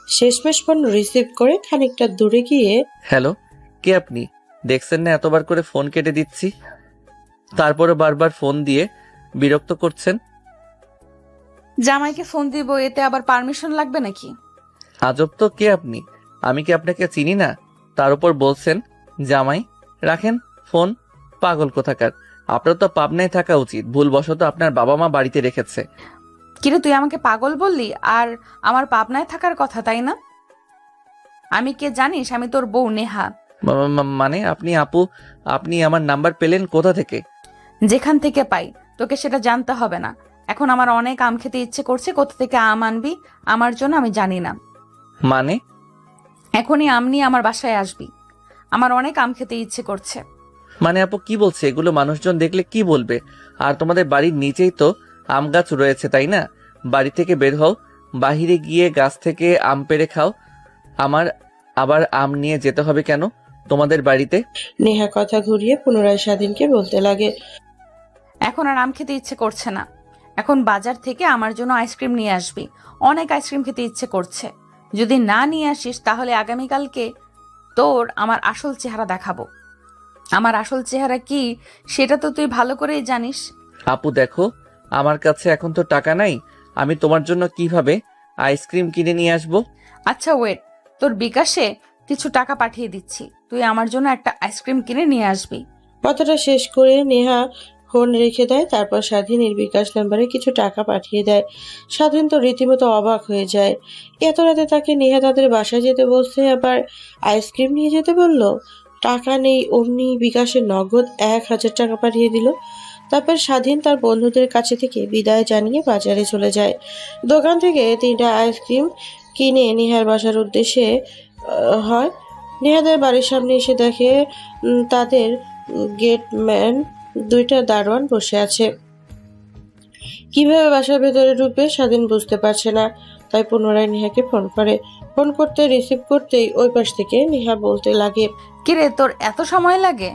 শেষমেশ ফোন রিসিভ করে খানিকটা দূরে গিয়ে, হ্যালো, কে আপনি? দেখছেন না এতবার করে ফোন কেটে দিচ্ছি, তারপরে বারবার ফোন দিয়ে বিরক্ত করছেন। জামাইকে ফোন দিব, এতে আবার পারমিশন লাগবে নাকি? আজব তো, কে আপনি? আমি কি আপনাকে চিনি না? তার উপর বলছেন জামাই। রাখেন ফোন, পাগল কোথাকার। আপনার তো পাবনায় থাকা উচিত, ভুলবশত আপনার বাবা মা বাড়িতে রেখেছে। কিরে, তুই আমাকে পাগল বললি? আর আমার পাবনায় থাকার কথা, তাই না? আমি কে জানিস? আমি তোর বউ নেহা। মানে আপনি আপু, আপনি আমার নাম্বার পেলেন কোথা থেকে? যেখান থেকে পাই, তোকে সেটা জানতে হবে না। এখন আমার অনেক আম খেতে ইচ্ছে করছে, কোথা থেকে আম আনবি আমার জন্য আমি জানি না। মানে? এখনই আম নিয়ে আমার বাসায় আসবি, আমার অনেক আম খেতে ইচ্ছে করছে। মানে আপু কি বলছে এগুলো? মানুষজন দেখলে কি বলবে? আর তোমাদের বাড়ির নিচেই তো আম গাছ রয়েছে, তাই না? বাড়ি থেকে বের হও, বাহিরে গিয়ে গাছ থেকে আম পেড়ে খাও। আমার আবার আম নিয়ে যেতে হবে কেন তোমাদের বাড়িতে? নেহা কথা ঘুরিয়ে পুনরায় স্বাধীনকে বলতে লাগে। এখন আর আম খেতে ইচ্ছে করছে না। এখন বাজার থেকে আমার জন্য আইসক্রিম নিয়ে আসবি, অনেক আইসক্রিম খেতে ইচ্ছে করছে। যদি না নিয়ে আসিস তাহলে আগামীকালকে তোর আমার আসল চেহারা দেখাবো। আমার আসল চেহারা কি সেটা তো তুই ভালো করেই জানিস। আপু দেখো, আমার কাছে এখন তো টাকা নাই, আমি তোমার জন্য কিভাবে আইসক্রিম কিনে নিয়ে আসবো? আচ্ছা ওয়েট, তোর বিকাশে কিছু টাকা পাঠিয়ে দিচ্ছি, তুই আমার জন্য একটা আইসক্রিম কিনে নিয়ে আসবি। কথাটা শেষ করে নেহা ফোন রেখে দেয়। তারপর স্বাধীনের বিকাশ নাম্বারে কিছু টাকা পাঠিয়ে দেয়। স্বাধীন তো রীতিমতো অবাক হয়ে যায়। এত রাতে তাকে নেহা তাদের বাসায় যেতে বলছে, আবার আইসক্রিম নিয়ে যেতে বলল। টাকা নেই, অমনি বিকাশে নগদ 1,000 টাকা পাঠিয়ে দিল। তারপর স্বাধীন তার বন্ধুদের কাছে থেকে বিদায় জানিয়ে বাজারে চলে যায়। দোকান থেকে 3টা আইসক্রিম কিনে নেহার বাসার উদ্দেশ্যে হয়। নেহাদের বাড়ির সামনে এসে দেখে তাদের গেটম্যান 2টা দারোয়ান বসে আছে। কিভাবে বাসার ভেতরে ঢুকবে স্বাধীন বুঝতে পারছে না, তাই পুনরায় নেহাকে ফোন করে। ফোন করতে রিসিভ করতেই ওই পাশ থেকে নেহা বলতে লাগে, কিরে, তোর এত সময় লাগে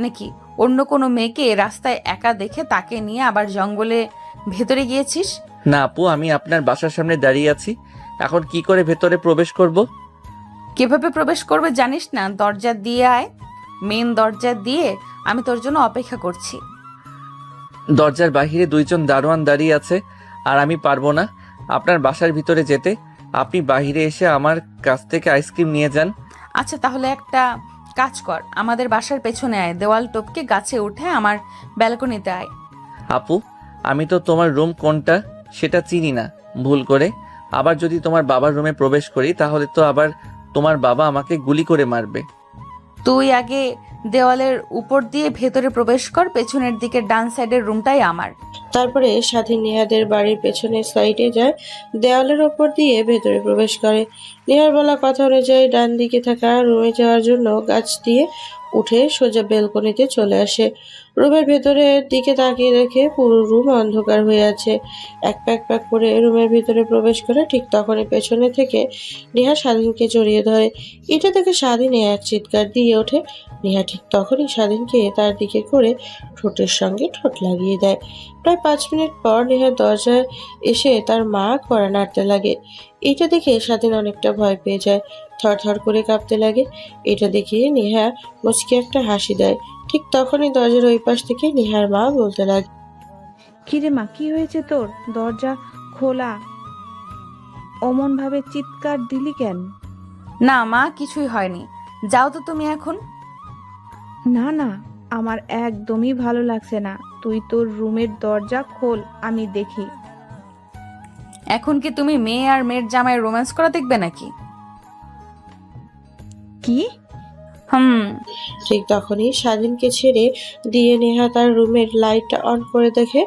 নাকি? অন্য কোনো মেয়েকে রাস্তায় একা দেখে তাকে নিয়ে আবার জঙ্গলে ভেতরে গিয়েছিস? না আপু, আমি আপনার বাসার সামনে দাঁড়িয়ে আছি, এখন কি করে ভেতরে প্রবেশ করব? কিভাবে প্রবেশ করবে জানিস না? দরজা দিয়ে আয়, মেন দরজা দিয়ে। আমি তোর জন্য অপেক্ষা করছি। দরজার বাহিরে 2জন দারোয়ান দাঁড়িয়ে আছে, আর আমি পারবো না আপনার বাসার ভিতরে যেতে। আপনি বাহিরে এসে আমার কাছ থেকে আইসক্রিম নিয়ে যান। আচ্ছা তাহলে একটা কাজ কর, আমাদের বাসার পেছনে আয়, দেওয়াল টপকে গাছে উঠে আমার ব্যালকনিতে আয়। আপু, আমি তো তোমার রুম কোনটা সেটা চিনি না, ভুল করে আবার যদি তোমার বাবার রুমে প্রবেশ করি তাহলে তো আবার তোমার বাবা আমাকে গুলি করে মারবে। তুই আগে দেওয়ালের উপর দিয়ে ভেতরে প্রবেশ কর, পেছনের দিকে ডান সাইডের রুমটাই আমার। তারপরে স্বাধীন নেহাদের বাড়ির পেছনের সাইডে যায়, দেওয়ালের ওপর দিয়ে ভেতরে প্রবেশ করে। নেহার বলা কথা অনুযায়ী ডান দিকে থাকা রুমে যাওয়ার জন্য গাছ দিয়ে উঠে সোজা বেলকনিতে চলে আসে। রুমের ভেতরের দিকে তাকিয়ে দেখে পুরো রুম অন্ধকার হয়ে আছে। এক প্যাক প্যাক করে রুমের ভিতরে প্রবেশ করে ঠিক তখনই পেছনে থেকে নেহা স্বাধীনকে জড়িয়ে ধরে। এটা দেখে স্বাধীনে এক চিৎকার দিয়ে ওঠে। নেহা ঠিক তখনই স্বাধীনকে তার দিকে করে ঠোঁটের সঙ্গে ঠোঁট লাগিয়ে দেয়। প্রায় 5 মিনিট পর নেহার দরজায় এসে তার মা কড়া নাড়তে লাগে। এটা দেখে স্বাধীন অনেকটা ভয় পেয়ে যায়, থরথর করে কাঁপতে লাগে। এটা দেখে নেহা মুচকি একটা হাসি দেয়। ঠিক তখনই দরজার ওই পাশ থেকে নেহার মা বলতে লাগে, কিরে মা, কি হয়েছে তোর? দরজা খোলা, অমন ভাবে চিৎকার দিলি কেন? না মা, কিছুই হয়নি, যাও তো তুমি এখন। না না, আমার একদমই ভালো লাগছে না। তুই তোর রুমের দরজা খোল, আমি দেখি। এখন কি তুমি মেয়ে আর মেয়ের জামাই রোম্যান্স করা দেখবে নাকি? কি? ঠিক তখনই স্বাধীনকে ছেড়ে দিয়ে নেহা তার রুমের লাইটটা অন করে দেখে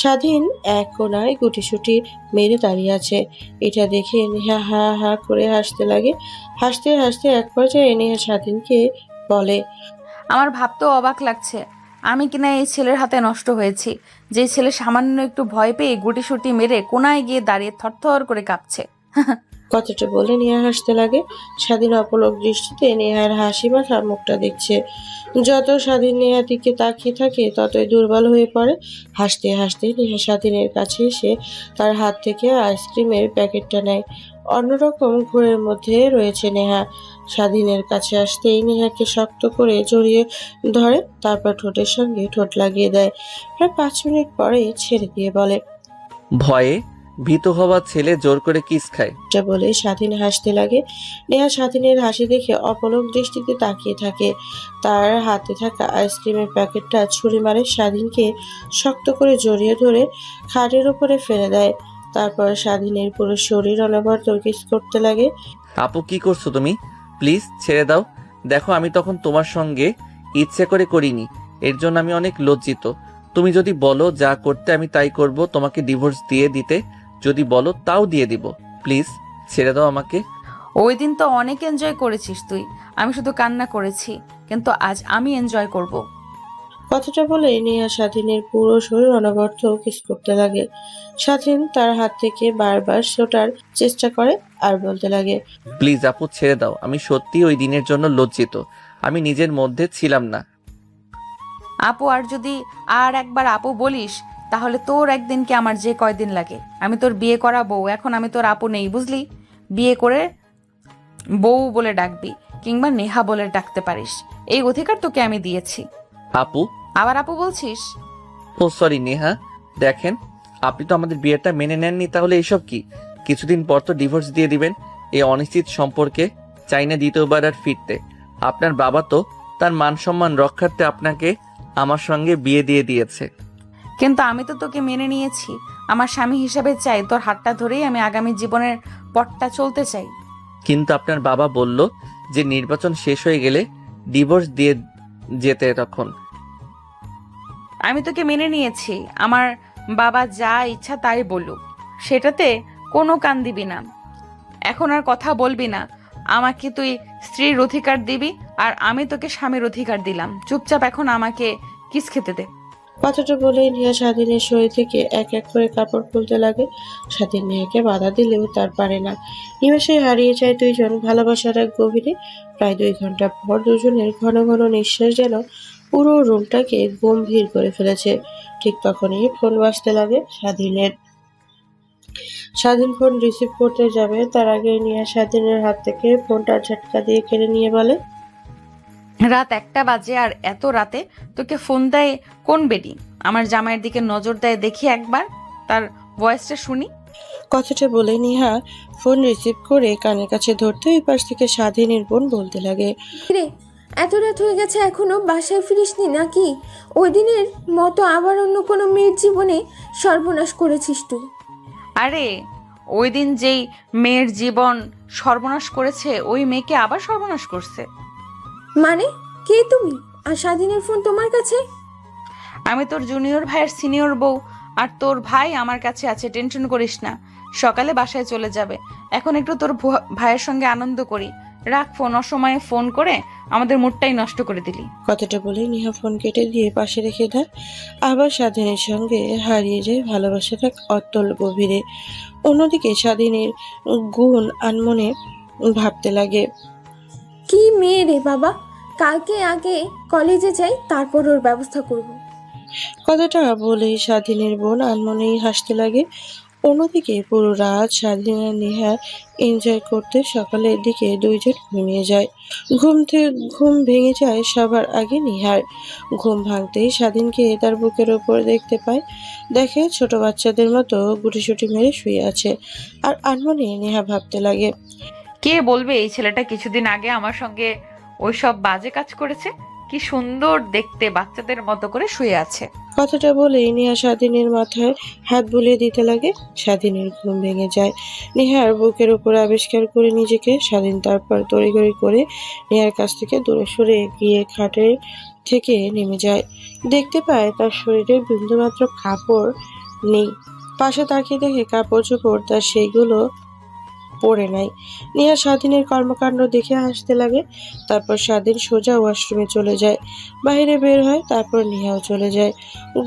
স্বাধীন এক কোনায় গুটিসুটি মেরে দাঁড়িয়ে আছে। এটা দেখে নেহা হা হা করে হাসতে লাগে। হাসতে হাসতে এক পর্যায়ে নেহা স্বাধীনকে বলে, আমার ভাবতেও অবাক লাগছে, আমি কিনা এই ছেলের হাতে নষ্ট হয়েছি, যে ছেলে সামান্য একটু ভয় পেয়ে গুটিসুটি মেরে কোনায় গিয়ে দাঁড়িয়ে থরথর করে কাঁপছে। কথাটা বলে নেহা হাসতে লাগে। স্বাধীন অপলক দৃষ্টিতে নেহার হাসি মাখা মুখটা দেখছে। যত স্বাধীন নেহার দিকে তাকিয়ে থাকে ততই দুর্বল হয়ে পড়ে। হাসতে হাসতে নেহা স্বাধীনের কাছে এসে তার হাত থেকে আইসক্রিমের প্যাকেটটা নেয়। অন্যরকম ঘোরের মধ্যে রয়েছে নেহা। স্বাধীনের কাছে আসতেই নেহাকে শক্ত করে জড়িয়ে ধরে, তারপর ঠোঁটের সঙ্গে ঠোঁট লাগিয়ে দেয়। প্রায় 5 মিনিট পরে ছেড়ে দিয়ে বলে, ভয়ে ভীতু হওয়া ছেলে জোর করে কিস খায়। এটা বলে স্বাধীন হাসতে লাগে। নেহা স্বাধীনের হাসি দেখে অপলক দৃষ্টিতে তাকিয়ে থাকে। তার হাতে থাকা আইসক্রিমের প্যাকেটটা ছুরি মারে স্বাধীনকে শক্ত করে জড়িয়ে ধরে খাটের উপরে ফেলে দেয়। তারপর স্বাধীনের পুরো শরীর অনবরত কিস করতে লাগে। আপু কি করছো তুমি? প্লিজ ছেড়ে দাও। দেখো আমি তখন তোমার সঙ্গে ইচ্ছে করে করিনি, এর জন্য আমি অনেক লজ্জিত। তুমি যদি বলো যা করতে আমি তাই করব, তোমাকে ডিভোর্স দিয়ে দিতে যদি বলো তাও দিয়ে দিব। প্লিজ ছেড়ে দাও আমাকে। ওই দিন তো অনেক এনজয় করেছিস তুই, আমি শুধু কান্না করেছি, কিন্তু আজ আমি এনজয় করব। কথাটা বলে নেহা স্বাধীনের পুরো শরীর অনবরত কিস করতে লাগে। স্বাধীন তার হাত থেকে বারবার ছোটার চেষ্টা করে আর বলতে লাগে, প্লিজ আপু ছেড়ে দাও, আমি সত্যি ওই দিনের জন্য লজ্জিত, আমি নিজের মধ্যে ছিলাম না। আপু আর যদি আর একবার আপু বলিস তাহলে তোর একদিনকে আমার যে কয়দিন লাগে। আমি তোর বিয়ে করা বউ, এখন আমি তোর আপু নেই, বুঝলি? বিয়ে করে বউ বলে ডাকবি কিংবা নেহা বলে ডাকতে পারিস, এই অধিকার তোকে আমি দিয়েছি। আপু? আবার আপু বলছিস? ও সরি নেহা, দেখেন আপনি তো আমাদের বিয়েটা মেনে নেননি, তাহলে এসব কি? কিছুদিন পর তো ডিভোর্স দিয়ে দিবেন। এই অনিশ্চিত সম্পর্কে চাই না দ্বিতীয়বার আর ফিরতে। আপনার বাবা তো তার মান সম্মান রক্ষার্থে আপনাকে আমার সঙ্গে বিয়ে দিয়ে দিয়েছে। কিন্তু আমি তো তোকে মেনে নিয়েছি, আমার স্বামী হিসাবে চাই, তোর হাতটা ধরেই আমি আগামী জীবনের পথটা চলতে চাই। কিন্তু আপনার বাবা বলল যে নির্বাচন শেষ হয়ে গেলে ডিভোর্স দিয়ে যেতে। তখন আমি তোকে মেনে নিয়েছি, আমার বাবা যা ইচ্ছা তাই বলুক, সেটাতে কোনো কান দিবি না। এখন আর কথা বলবি না, আমাকে তুই স্ত্রীর অধিকার দিবি আর আমি তোকে স্বামীর অধিকার দিলাম। চুপচাপ এখন আমাকে কিস খেতে দে। কথাটা বলে নেহা স্বাধীনের শরীর থেকে এক এক করে কাপড় খুলতে লাগে। স্বাধীন নেহাকে বাধা দিলেও তার পারে না। নিমেষে হারিয়ে যায় দুইজন ভালোবাসার এক গভীরে। প্রায় 2 ঘন্টা পর দুজনের ঘন ঘন নিঃশ্বাস যেন পুরো রুমটাকে গম্ভীর করে ফেলেছে। ঠিক তখনই ফোন বাজতে লাগে স্বাধীনের। স্বাধীন ফোন রিসিভ করতে যাবে, তার আগে নেহা স্বাধীনের হাত থেকে ফোনটা ঝটকা দিয়ে কেড়ে নিয়ে বলে, রাত 1টা বাজে আর এত রাতে তোকে ফোন দেয় কোন বেডি? আমার জামাইয়ের দিকে নজর দেয় দেখি একবার, তার ভয়েসটা শুনি। কথাটা বলে নেহা ফোন রিসিভ করে কানের কাছে ধরতে ওই পাশ থেকে স্বাধীনের বোন বলতে লাগে, রে, এত রাত হয়ে গেছে এখনো বাসায় ফিরিসনি নাকি? ওই দিনের মতো আবার অন্য কোনো মেয়ের জীবনে সর্বনাশ করেছিস তুই। আরে ওই দিন যেই মেয়ের জীবন সর্বনাশ করেছে ওই মেয়েকে আবার সর্বনাশ করছে। মানে কে তুমি? আর স্বাধীনের ফোন তোমার কাছে? আমি তোর জুনিয়র ভাইয়ের সিনিয়র বউ, আর তোর ভাই আমার কাছে আছে, টেনশন করিস না। সকালে বাসায় চলে যাবে, এখন একটু তোর ভাইয়ের সঙ্গে আনন্দ করি। রাখ ফোন, অসময়ে ফোন করে আমাদের মুডটাই নষ্ট করে দিলি। কথাটা বলে নেহা ফোন কেটে দিয়ে পাশে রেখে দেয়। আবার স্বাধীনের সঙ্গে হারিয়ে যায় ভালোবাসার এক অতল গভীরে। অন্যদিকে স্বাধীনের গুণ আনমনে ভাবতে লাগে, কি মেয়ে রে বাবা, কালকে আগে কলেজে যাই, তারপর ওর ব্যবস্থা করব। কথাটা বলে স্বাধীনের বোন আনমনেই হাসতে লাগে। অন্যদিকে পুরো রাত স্বাধীন আর নেহা এনজয় করতে সকালের দিকে দুইজন ঘুমিয়ে যায়। ঘুম ভেঙে যায় সবার আগে নেহার। ঘুম ভাঙতেই স্বাধীনকে তার বুকের ওপর দেখতে পায়। দেখে ছোট বাচ্চাদের মতো গুটিসুটি মেরে শুয়ে আছে। আর আনমনে নেহা ভাবতে লাগে, কে বলবে এই ছেলেটা কিছুদিন আগে আমার সঙ্গে ওইসব বাজে কাজ করেছে? কি সুন্দর দেখতে, বাচ্চাদের মতো করে শুয়ে আছে। কথাটা বলে নেহা স্বাধীনের মাথায় হাত বুলিয়ে দিতে লাগে। স্বাধীনের ঘুম ভেঙে যায়। নেহার বুকের উপর আবিষ্কার করে নিজেকে। স্বাধীন তারপর তড়িঘড়ি করে নেহার কাছ থেকে দূরে সরে গিয়ে খাটের থেকে নেমে যায়। দেখতে পায় তার শরীরে বিন্দুমাত্র কাপড় নেই। পাশে তাকিয়ে দেখে কাপড় চোপড় তার সেইগুলো পড়ে নাই। নেহা স্বাধীনের কর্মকাণ্ড দেখে হাসতে লাগে। তারপর স্বাধীন সোজা ওয়াশরুমে চলে যায়, বাইরে বের হয়। তারপর নেহাও চলে যায়।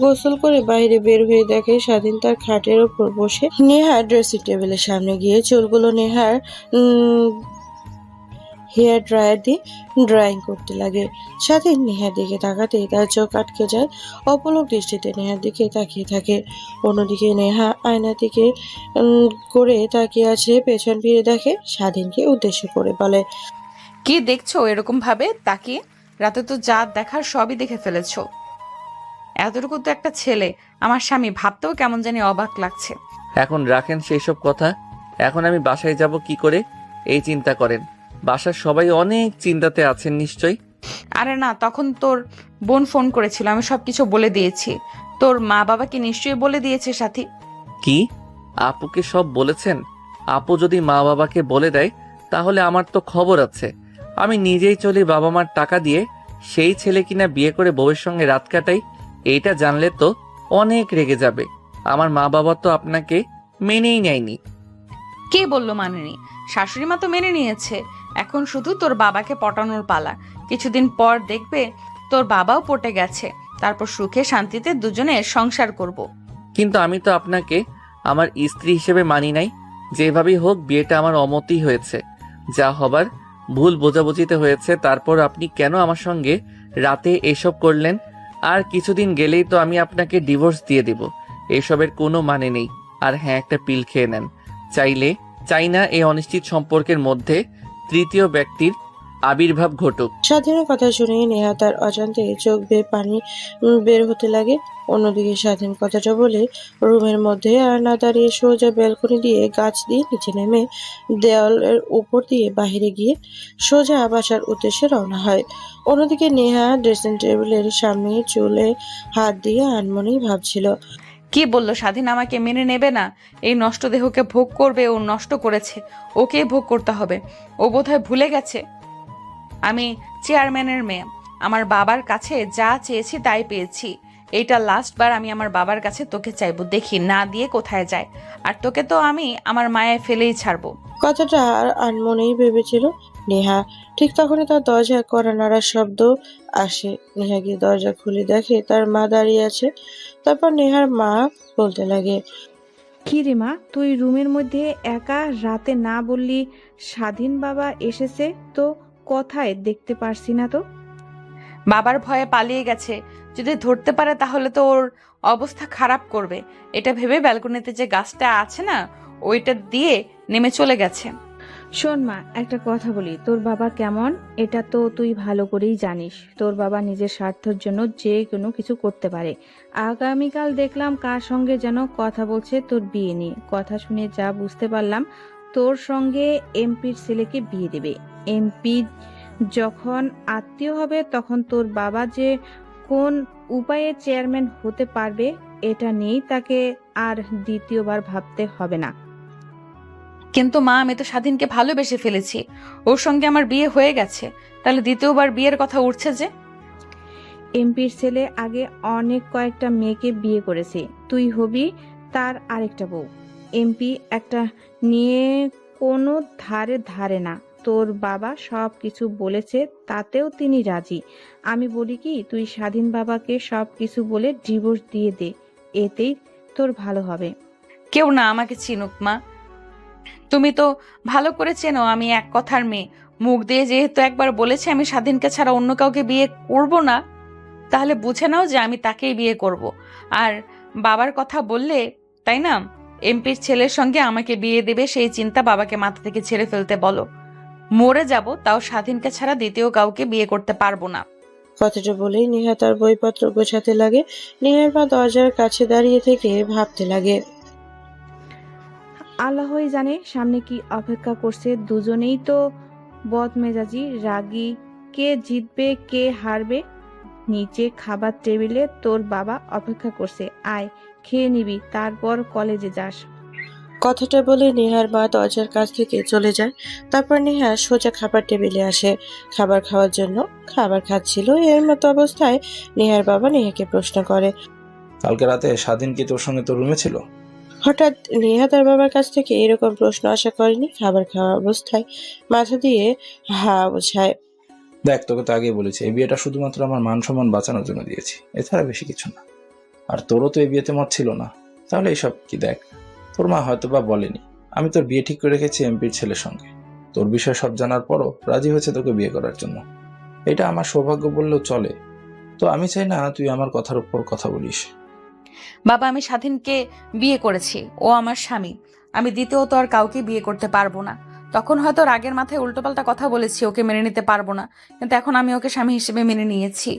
গোসল করে বাইরে বের হয়ে দেখে স্বাধীন তার খাটের ওপর বসে নেহার ড্রেসিং টেবিলের সামনে গিয়ে চুলগুলো নেহার হেয়ার ড্রায়ার দিয়ে ড্রাইং করতে লাগে। স্বাধীন নেহার দিকে তাকাতেই তার চোখ আটকে যায়। অপলক দৃষ্টিতে নেহার দিকে তাকিয়ে থাকে। অন্যদিকে নেহা আয়নার দিকে করে তাকিয়ে আছে, পেছন ফিরে দেখে স্বাধীনকে উদ্দেশ্য করে বলে, কি দেখছো এরকম ভাবে তাকিয়ে? রাতে তো যা দেখার সবই দেখে ফেলেছো। এতটুকু তো একটা ছেলে, আমার স্বামী, ভাবতেও কেমন জানি অবাক লাগছে। এখন রাখেন সেই সব কথা। এখন আমি বাসায় যাব কি করে এই চিন্তা করেন। বাসার সবাই অনেক চিন্তাতে আছেন নিশ্চয়ই। আরে না, তখন তোর বোন ফোন করেছিল, আমি সবকিছু বলে দিয়েছি। তোর মা বাবাকে নিশ্চয়ই বলে দিয়েছে সাথী। কি আপুকে সব বলেছেন? আপু যদি মা বাবাকে বলে দেয় তাহলে আমার তো খবর আছে। আমি নিজেই চলি বাবা মার টাকা দিয়ে, সেই ছেলে কিনা বিয়ে করে বউয়ের সঙ্গে রাত কাটাই। এইটা জানলে তো অনেক রেগে যাবে। আমার মা বাবা তো আপনাকে মেনেই নেয়নি। কে বললো মানেনি? শাশুড়ি মা তো মেনে নিয়েছে। এখন শুধু তোর বাবাকে পটানোর পালা। কিছুদিন পর দেখবে তোর বাবাও পটে গেছে। তারপর সুখে শান্তিতে দুজনে সংসার করব। কিন্তু আমি তো আপনাকে আমার স্ত্রী হিসেবে মানি নাই। যেভাবেই হোক বিয়েটা আমার অমতই হয়েছে, যা হবার ভুল বোঝাবুঝিতে হয়েছে। তারপর আপনি কেন আমার সঙ্গে রাতে এসব করলেন? আর কিছুদিন গেলেই তো আমি আপনাকে ডিভোর্স দিয়ে দিব। এসবের কোনো মানে নেই। আর হ্যাঁ, একটা পিল খেয়ে নেন। চাই না এই অনিশ্চিত সম্পর্কের মধ্যে তৃতীয় ব্যক্তির আবির্ভাব ঘটুক। স্বাধীনের কথা শুনে নেহা তার অজান্তে চোখ বেয়ে পানি বের হতে লাগে। অন্যদিকে স্বাধীন কথাটা বলে রুমের মধ্যে আর না দাঁড়িয়ে সোজা ব্যালকনি দিয়ে গাছ দিয়ে নিচে নেমে দেওয়ালের উপর দিয়ে বাহিরে গিয়ে সোজা বাসার উদ্দেশ্যে রওনা হয়। অন্যদিকে নেহা ড্রেসিং টেবিলের সামনে চুলে হাত দিয়ে আনমনেই ভাবছিল, কি বললো স্বাধীন আমাকে মেনে নেবে না? এই নষ্ট দেহকে ভোগ করবে, ও নষ্ট করেছে, ওকেই ভোগ করতে হবে। ও বোধহয় ভুলে গেছে আমি চেয়ারম্যানের মেয়ে। আমার বাবার কাছে যা চেয়েছি তাই পেয়েছি। এইটা লাস্ট বার আমি আমার বাবার কাছে তোকে চাইবো, দেখি না দিয়ে কোথায় যায়। আর তোকে তো আমি আমার মায়ায় ফেলেই ছাড়বো। কথাটা আর আনমনেই ভেবেছিল নেহা। ঠিক তখনই তার দরজায় কড়া নাড়ার শব্দ আসে। নেহা গিয়ে দরজা খুলে দেখে তার মা দাঁড়িয়ে আছে। তারপর নেহার মা বলতে লাগে, কি রে মা, তুই রুমের মধ্যে একা, রাতে না বললি স্বাধীন বাবা এসেছে তো কোথায়, দেখতে পারছি না তো। বাবার ভয়ে পালিয়ে গেছে। যদি ধরতে পারে তাহলে তো ওর অবস্থা খারাপ করবে। এটা ভেবে ব্যালকনিতে যে গাছটা আছে না, ওইটা দিয়ে নেমে চলে গেছে। শোন মা, একটা কথা বলি, তোর বাবা কেমন এটা তো তুই ভালো করেই জানিস। তোর বাবা নিজের স্বার্থের জন্য যে কোনো কিছু করতে পারে। আগামীকাল দেখলাম কার সঙ্গে যেন কথা বলছে তোর বিয়ে নিয়ে। কথা শুনে যা বুঝতে পারলাম, তোর সঙ্গে এমপির ছেলেকে বিয়ে দেবে। এমপি যখন আত্মীয় হবে তখন তোর বাবা যে কোন উপায়ে চেয়ারম্যান হতে পারবে এটা নিয়েই তাকে আর দ্বিতীয়বার ভাবতে হবে না। কিন্তু মা, আমি তো স্বাধীনকে ভালোবেসে ফেলেছি। ওর সঙ্গে আমার বিয়ে হয়ে গেছে, তাহলে দ্বিতীয়বার বিয়ের কথা উঠছে যে? এমপির ছেলে আগে অনেক কয়েকটা মেয়েকে বিয়ে করেছে, তুই হবি তার আরেকটা বউ। এমপি একটা নিয়ে কোনো ধারে না। তোর বাবা সব কিছু বলেছে, তাতেও তিনি রাজি। আমি বলি কি, তুই স্বাধীন বাবাকে সব কিছু বলে ডিভোর্স দিয়ে দে, এতেই তোর ভালো হবে। কেউ না আমাকে চিনুক মা, তুমি তো ভালো করে চেনো আমি এক কথার মেয়ে। মুখ দিয়ে যেহেতু একবার বলেছি আমি স্বাধীনকে ছাড়া অন্য কাউকে বিয়ে করব না, তাহলে বুঝে নাও যে আমি তাকেই বিয়ে করব। আর বাবার কথা বললে, তাই না, এমপির ছেলের সঙ্গে আমাকে বিয়ে দেবে সেই চিন্তা বাবাকে মাথা থেকে ছেড়ে ফেলতে বলো। মরে যাব তাও স্বাধীনকে ছাড়া দ্বিতীয় কাউকে বিয়ে করতে পারবো না। কথাটা বলেই নেহা তার বইপত্র গোছাতে লাগে। নেহার মা দরজার কাছে দাঁড়িয়ে থেকে ভাবতে লাগে, আল্লাহই জানে সামনে কি অপেক্ষা করছে। দুজনেই তো বদমেজাজি, রাগী। কে জিতবে কে হারবে। নিচে খাবার টেবিলে তোর বাবা অপেক্ষা করছে, আয় খেয়ে নিবি, তারপর কলেজে যাস। কথাটা বলে নেহার মা দরজার কাছ থেকে চলে যায়। তারপর নেহা সোজা খাবার টেবিলে আসে খাবার খাওয়ার জন্য। খাবার খাচ্ছিল, এর মতো অবস্থায় নেহার বাবা নেহাকে প্রশ্ন করে, কালকে রাতে স্বাধীন কি তোর সঙ্গে তোর রুমে ছিল? হঠাৎ নেহা তার বাবার কাছ থেকে এরকম প্রশ্ন আশা করেনি। খাবার খাওয়া অবস্থায় মাথা দিয়ে হা বোঝায়। দেখ, তোকে তো আগেই বলেছি এই বিয়েটা শুধুমাত্র আমার মান সম্মান বাঁচানোর জন্য দিয়েছি, এছাড়া বেশি কিছু না। আর তোরও তো এই বিয়েতে মত ছিল না, তাহলে এইসব কি? দেখ, তোর মা হয়তো বা বলেনি, আমি তোর বিয়ে ঠিক করে রেখেছি এমপির ছেলের সঙ্গে। তোর বিষয় সব জানার পরও রাজি হয়েছে তোকে বিয়ে করার জন্য। এটা আমার সৌভাগ্য বললেও চলে। তো আমি চাই না তুই আমার কথার উপর কথা বলিস। বাবা, আমি স্বাধীনকে বিয়ে করেছি, ও আমার স্বামী। আমি দ্বিতীয়ত আর কাউকে বিয়ে করতে পারবো না। তখন হয়তো রাগের মাথায় উল্টোপাল্টা কথা বলেছি, ওকে মেনে নিতে পারবো না, কিন্তু এখন আমি ওকে স্বামী হিসেবে মেনে নিয়েছি।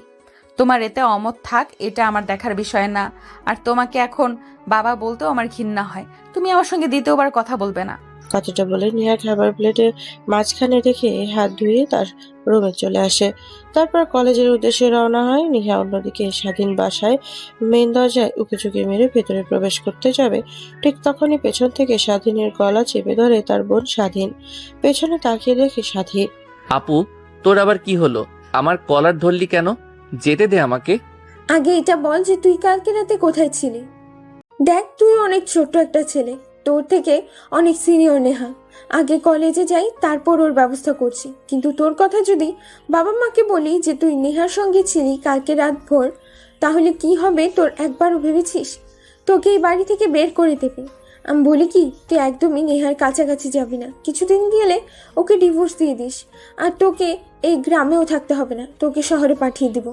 তোমার এতে অমত থাক, এটা আমার দেখার বিষয় না। আর তোমাকে এখন বাবা বলতেও আমার ঘৃণা হয়। তুমি আমার সঙ্গে দ্বিতীয়বার কথা বলবে না। কথাটা বলে নেহা খাবার প্লেটের মাঝখানে রেখে হাত ধুয়ে তার রুমে চলে আসে। তারপর কলেজের উদ্দেশ্যে রওনা হয়। নেহা অন্যদিকে স্বাধীন বাসায় মেন দরজায় উকিঝুঁকি মেরে ভেতরে প্রবেশ করতে যাবে, ঠিক তখনই পেছন থেকে স্বাধীনের গলা চেপে ধরে তার বোন স্বাধীন। পেছনে তাকিয়ে দেখে স্বাধীন। আপু, তোর আবার কি হলো? আমার কলার ধরলি কেন? যেতে দে আমাকে। আগে এটা বল যে তুই কালকে রাতে কোথায় ছিলি? দেখ, তুই অনেক ছোট একটা ছেলে, তোর থেকে অনেক সিনিয়র নেহা। আগে কলেজে যাই, তারপর ওর ব্যবস্থা করছি। কিন্তু তোর কথা যদি বাবা মাকে বলি যে তুই নেহার সঙ্গে ছিলি কালকে রাত ভোর, তাহলে কি হবে তোর একবারও ভেবেছিস? তোকে এই বাড়ি থেকে বের করে দেবে। আমি বলি কি, তুই একদমই নেহার কাছাকাছি যাবি না। কিছুদিন গেলে ওকে ডিভোর্স দিয়ে দিস, আর তোকে এই গ্রামেও থাকতে হবে না, তোকে শহরে পাঠিয়ে দিব।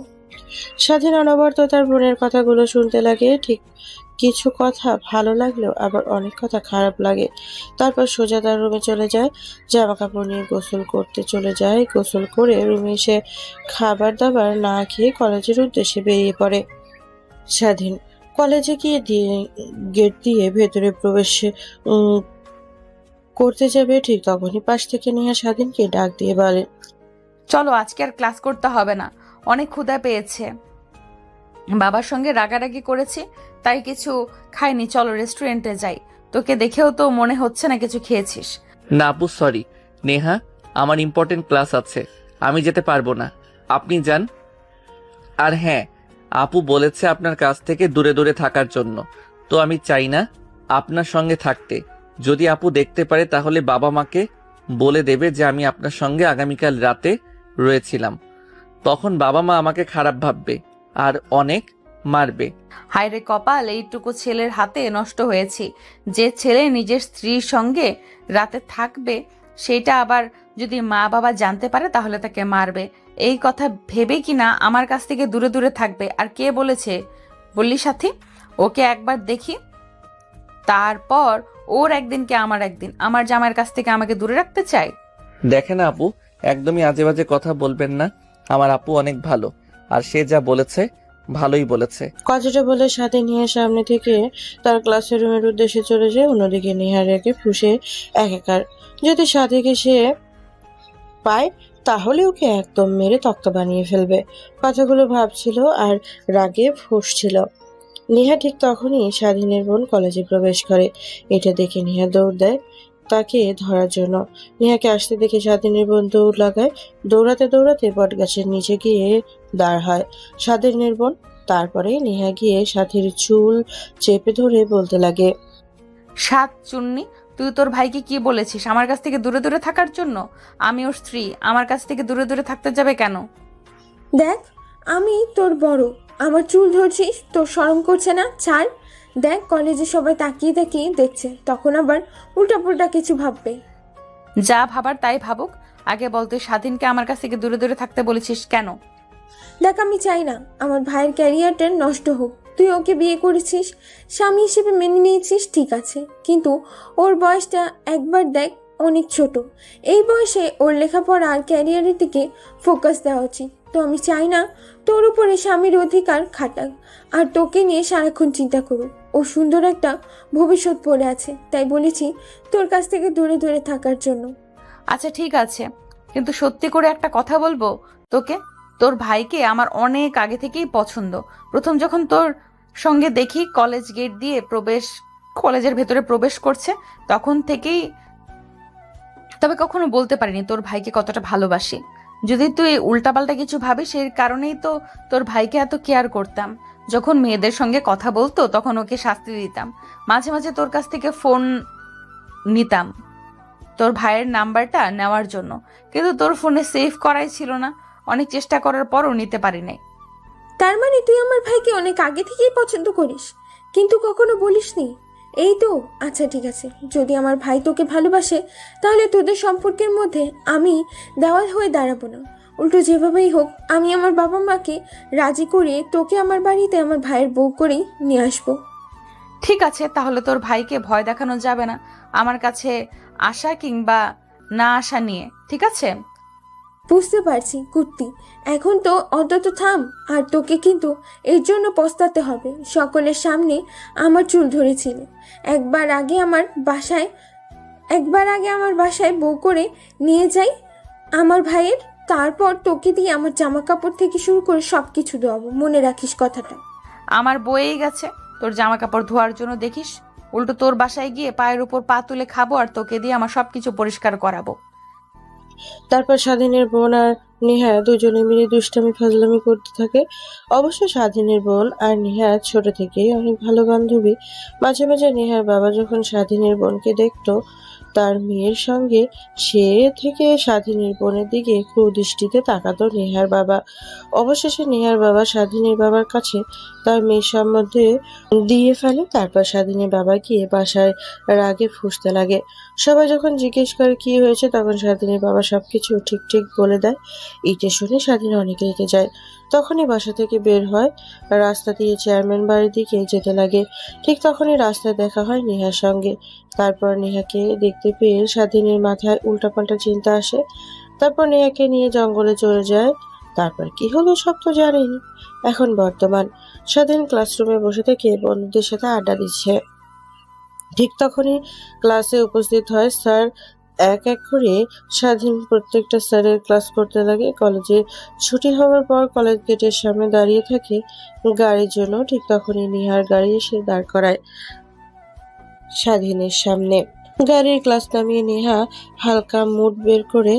স্বাধীন অনবরত তার বোনের কথাগুলো শুনতে লাগে। ঠিক কিছু কথা ভালো লাগলেও আবার অনেক কথা খারাপ লাগে। তারপর সোজা তার রুমে চলে যায়, জামা কাপড় নিয়ে গোসল করতে চলে যায়। গোসল করে রুমে এসে খাবার দাবার না খেয়ে কলেজের উদ্দেশ্যে বেরিয়ে পড়ে। স্বাধীন কলেজে গিয়ে গেট দিয়ে ভেতরে প্রবেশ করতে যাবে, ঠিক তখনই পাশ থেকে নেহা স্বাধীনকে ডাক দিয়ে বলে, চলো, আজকে আর ক্লাস করতে হবে না, অনেক ক্ষুধা পেয়েছে। বাবার সঙ্গে রাগারাগি করেছি, তাই কিছু খাইনি। চলো রেস্টুরেন্টে যাই। তোকে দেখেও তো মনে হচ্ছে না কিছু খেয়েছিস। না আপু, সরি। নেহা, আমার ইম্পর্টেন্ট ক্লাস আছে, আমি যেতে পারবো না। আপনি যান। আর হ্যাঁ, আপু বলেছে আপনার কাছ থেকে দূরে দূরে থাকার জন্য, তো আমি চাই না আপনার সঙ্গে থাকতে। যদি আপু দেখতে পারে তাহলে বাবা মাকে বলে দেবে যে আমি আপনার সঙ্গে আগামীকাল রাতে রয়েছিলাম। তখন বাবা মা আমাকে খারাপ ভাববে আর অনেক মারবে। হায় রে কপাল, এইটুকু ছেলের হাতে নষ্ট হয়েছি। যে ছেলে নিজের স্ত্রীর সঙ্গে রাতে থাকবে, সেটা আবার যদি মা বাবা জানতে পারে তাহলে তাকে মারবে। এই কথা ভেবে কিনা আমার কাছ থেকে দূরে দূরে থাকবে। আর কে বলেছে বললি সাথী? ওকে একবার দেখি, তারপর ওর একদিন কে আমার একদিন। আমার জামাইয়ের কাছ থেকে আমাকে দূরে রাখতে চাই? দেখেন আপু, একদমই আজে বাজে কথা বলবেন না। আমার আপু অনেক ভালো, আর সে যা বলেছে ভালোই বলেছে। কথাটা বলে সাথে নিয়ে সামনে থেকে তার ক্লাসের রুমের উদ্দেশ্যে চলে যায়। অন্যদিকে নেহা রেখে ফুসে একাকার। যদি সাথীকে সে পায় তাহলে ওকে একদম মেরে তক্তা বানিয়ে ফেলবে। কথাগুলো ভাবছিল আর রাগে ফুঁসছিল। নেহা ঠিক তখনই স্বাধীনের বোন কলেজে প্রবেশ করে। এটা দেখে নেহা দৌড় দেয় তাকে ধরার জন্য। নেহাকে আসতে দেখে স্বাধীনের বোন দৌড় লাগায়। দৌড়াতে দৌড়াতে বটগাছের নিচে গিয়ে দাঁড় হয় স্বাধীনের বোন। তারপরে নেহা গিয়ে সাথীর চুল চেপে ধরে বলতে লাগে, সাত চুন্নি, তুই তোর ভাইকে কি বলেছিস আমার কাছ থেকে দূরে দূরে থাকার জন্য? আমি ওর স্ত্রী, আমার কাছ থেকে দূরে দূরে থাকতে যাবে কেন? দেখ, আমি তোর বড়, আমার চুল ধরছিস? তোর শরম করছে না? ছাড়। দেখ, কলেজে সবাই তাকিয়ে তাকিয়ে দেখছে, তখন আবার উল্টাপুল্টা কিছু ভাববে। যা ভাবার তাই ভাবুক। আগে বল, তুই স্বাধীনকে আমার কাছ থেকে দূরে দূরে থাকতে বলেছিস কেন? দেখ, আমি চাই না আমার ভাইয়ের ক্যারিয়ারটা নষ্ট হোক। তুই ওকে বিয়ে করেছিস, স্বামী হিসেবে মেনে নিয়েছিস, ঠিক আছে, কিন্তু ওর বয়সটা একবার দেখ, অনেক ছোট। এই বয়সে ওর লেখাপড়া আর ক্যারিয়ারের দিকে ফোকাস দেওয়া উচিত। তো আমি চাই না তোর উপরে স্বামীর অধিকার খাটাক আর তোকে নিয়ে সারাক্ষণ চিন্তা করুক। ও সুন্দর একটা ভবিষ্যৎ পড়ে আছে, তাই বলেছি তোর কাছ থেকে দূরে দূরে থাকার জন্য। আচ্ছা ঠিক আছে, কিন্তু সত্যি করে একটা কথা বলবো তোকে, তোর ভাইকে আমার অনেক আগে থেকেই পছন্দ। প্রথম যখন তোর সঙ্গে দেখি কলেজ গেট দিয়ে কলেজের ভেতরে প্রবেশ করছে, তখন থেকেই, তবে কখনো বলতে পারিনি তোর ভাইকে কতটা ভালোবাসি। যদি তুই উল্টাপাল্টা কিছু ভাবিস, সেই কারণেই তো তোর ভাইকে এত কেয়ার করতাম। যখন মেয়েদের সঙ্গে কথা বলতো তখন ওকে শাস্তি দিতাম, মাঝে মাঝে তোর কাছ থেকে ফোন নিতাম তোর ভাইয়ের নাম্বারটা নেওয়ার জন্য, কিন্তু তোর ফোনে সেভ করাই ছিল না। অনেক চেষ্টা করার পরও নিতে পারি নাই। তার মানে তুই আমার ভাইকে অনেক আগে থেকেই পছন্দ করিস, কিন্তু কখনো বলিসনি? এই তো, আচ্ছা ঠিক আছে, যদি আমার ভাই তোকে ভালোবাসে তাহলে তোদের সম্পর্কের মধ্যে আমি দেওয়াল হয়ে দাঁড়াবো না। উল্টো যেভাবেই হোক আমি আমার বাবা মাকে রাজি করিয়ে তোকে আমার বাড়িতে আমার ভাইয়ের বউ করেই নিয়ে আসবো। ঠিক আছে, তাহলে তোর ভাইকে ভয় দেখানো যাবে না আমার কাছে আসা কিংবা না আসা নিয়ে, ঠিক আছে? বুঝতে পারছি কুর্তি, এখন তো অন্তত থাম। আর তোকে কিন্তু এর জন্য পস্তাতে হবে। সকলের সামনে আমার চুল ধরেছিলে। একবার আগে আমার বাসায় বউ করে নিয়ে যাই আমার ভাইয়ের, তারপর তোকে দিয়ে আমার জামা কাপড় থেকে শুরু করে সব কিছু দেওয়াবো। মনে রাখিস কথাটা। আমার বয়েই গেছে তোর জামা কাপড় ধোয়ার জন্য, দেখিস উল্টো তোর বাসায় গিয়ে পায়ের উপর পা তুলে খাবো আর তোকে দিয়ে আমার সবকিছু পরিষ্কার করাবো। তারপর স্বাধীনের বোন আর নেহা দুজনে মিলে দুষ্টামি ফাজলামি করতে থাকে। অবশ্য স্বাধীনের বোন আর নেহা ছোট থেকেই অনেক ভালো বান্ধবী। মাঝে মাঝে নেহার বাবা যখন স্বাধীনের বোনকে দেখতো তার মেয়ের সঙ্গে, সে থেকে স্বাধীনের বোনের দিকে কুদৃষ্টিতে তাকাতো নেহার বাবা। অবশেষে নেহার বাবা স্বাধীনের বাবার কাছে তার মেয়ের সম্বন্ধে দিয়ে ফেলে। তারপর স্বাধীনের বাবা গিয়ে বাসায় রাগে ফুঁসতে লাগে। সবাই যখন জিজ্ঞেস করে কি হয়েছে, তখন স্বাধীনের বাবা সবকিছু ঠিক ঠিক বলে দেয়। এটা শুনে স্বাধীন অনেক রেগে যায়। তখনই বাসা থেকে বের হয়, রাস্তা দিয়ে চেয়ারম্যান বাড়ির দিকে যেতে লাগে। ঠিক তখনই রাস্তায় দেখা হয় নেহার সঙ্গে। তারপর নেহাকে দেখতে পেয়ে স্বাধীনের মাথায় উল্টাপাল্টা চিন্তা আসে। তারপর নেহাকে নিয়ে জঙ্গলে চলে যায়। তারপর কি হলো সব তো জানেনি। এখন বর্তমান স্বাধীন ক্লাসরুমে বসে থেকে বন্ধুদের সাথে আড্ডা দিচ্ছে। ঠিক তখনই ক্লাসে উপস্থিত হয় স্যার। এক এক করে স্বাধীন প্রত্যেকটা স্যারের ক্লাস করতে লাগে। কলেজে ছুটি হওয়ার পর কলেজ গেটের সামনে দাঁড়িয়ে থাকে গাড়ির জন্য। ঠিক তখনই নিহার গাড়ি এসে দাঁড় করায় স্বাধীনের সামনে। গাড়ির ক্লাস নামিয়ে নেহা হালকা মুড বের করে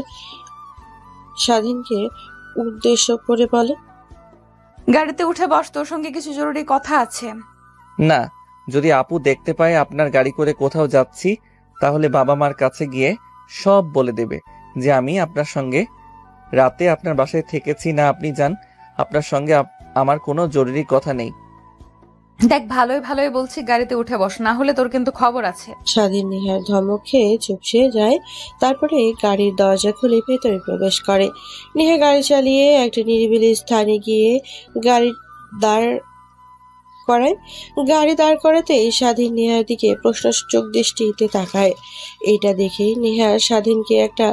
স্বাধীনকে উদ্দেশ্য করে বলে, গাড়িতে উঠে বস, তোর সঙ্গে কিছু জরুরি কথা আছে। না, যদি আপু দেখতে পায় আপনার গাড়ি করে কোথাও যাচ্ছি, তাহলে বাবা মার কাছে গিয়ে সব বলে দেবে যে আমি আপনার সঙ্গে রাতে আপনার বাসায় থেকেছি। না আপনি যান, আপনার সঙ্গে আমার কোনো জরুরি কথা নেই। দেখ ভালোই ভালোই বলছি, গাড়িতে উঠে বস, না হলে তোর কিন্তু খবর আছে। স্বাধীন নেহার ধমক খেয়ে চুপসে যায়। তারপরে গাড়ির দরজা খুলে ভেতরে প্রবেশ করে। নেহা গাড়ি চালিয়ে একটা নিরিবিলি স্থানে গিয়ে গাড়ি দাঁড় করায়। গাড়ি দাঁড় করাতেই স্বাধীন নেহার দিকে প্রশ্নসূচক দৃষ্টিতে তাকায়। এটা দেখেই নেহা স্বাধীনকে একটা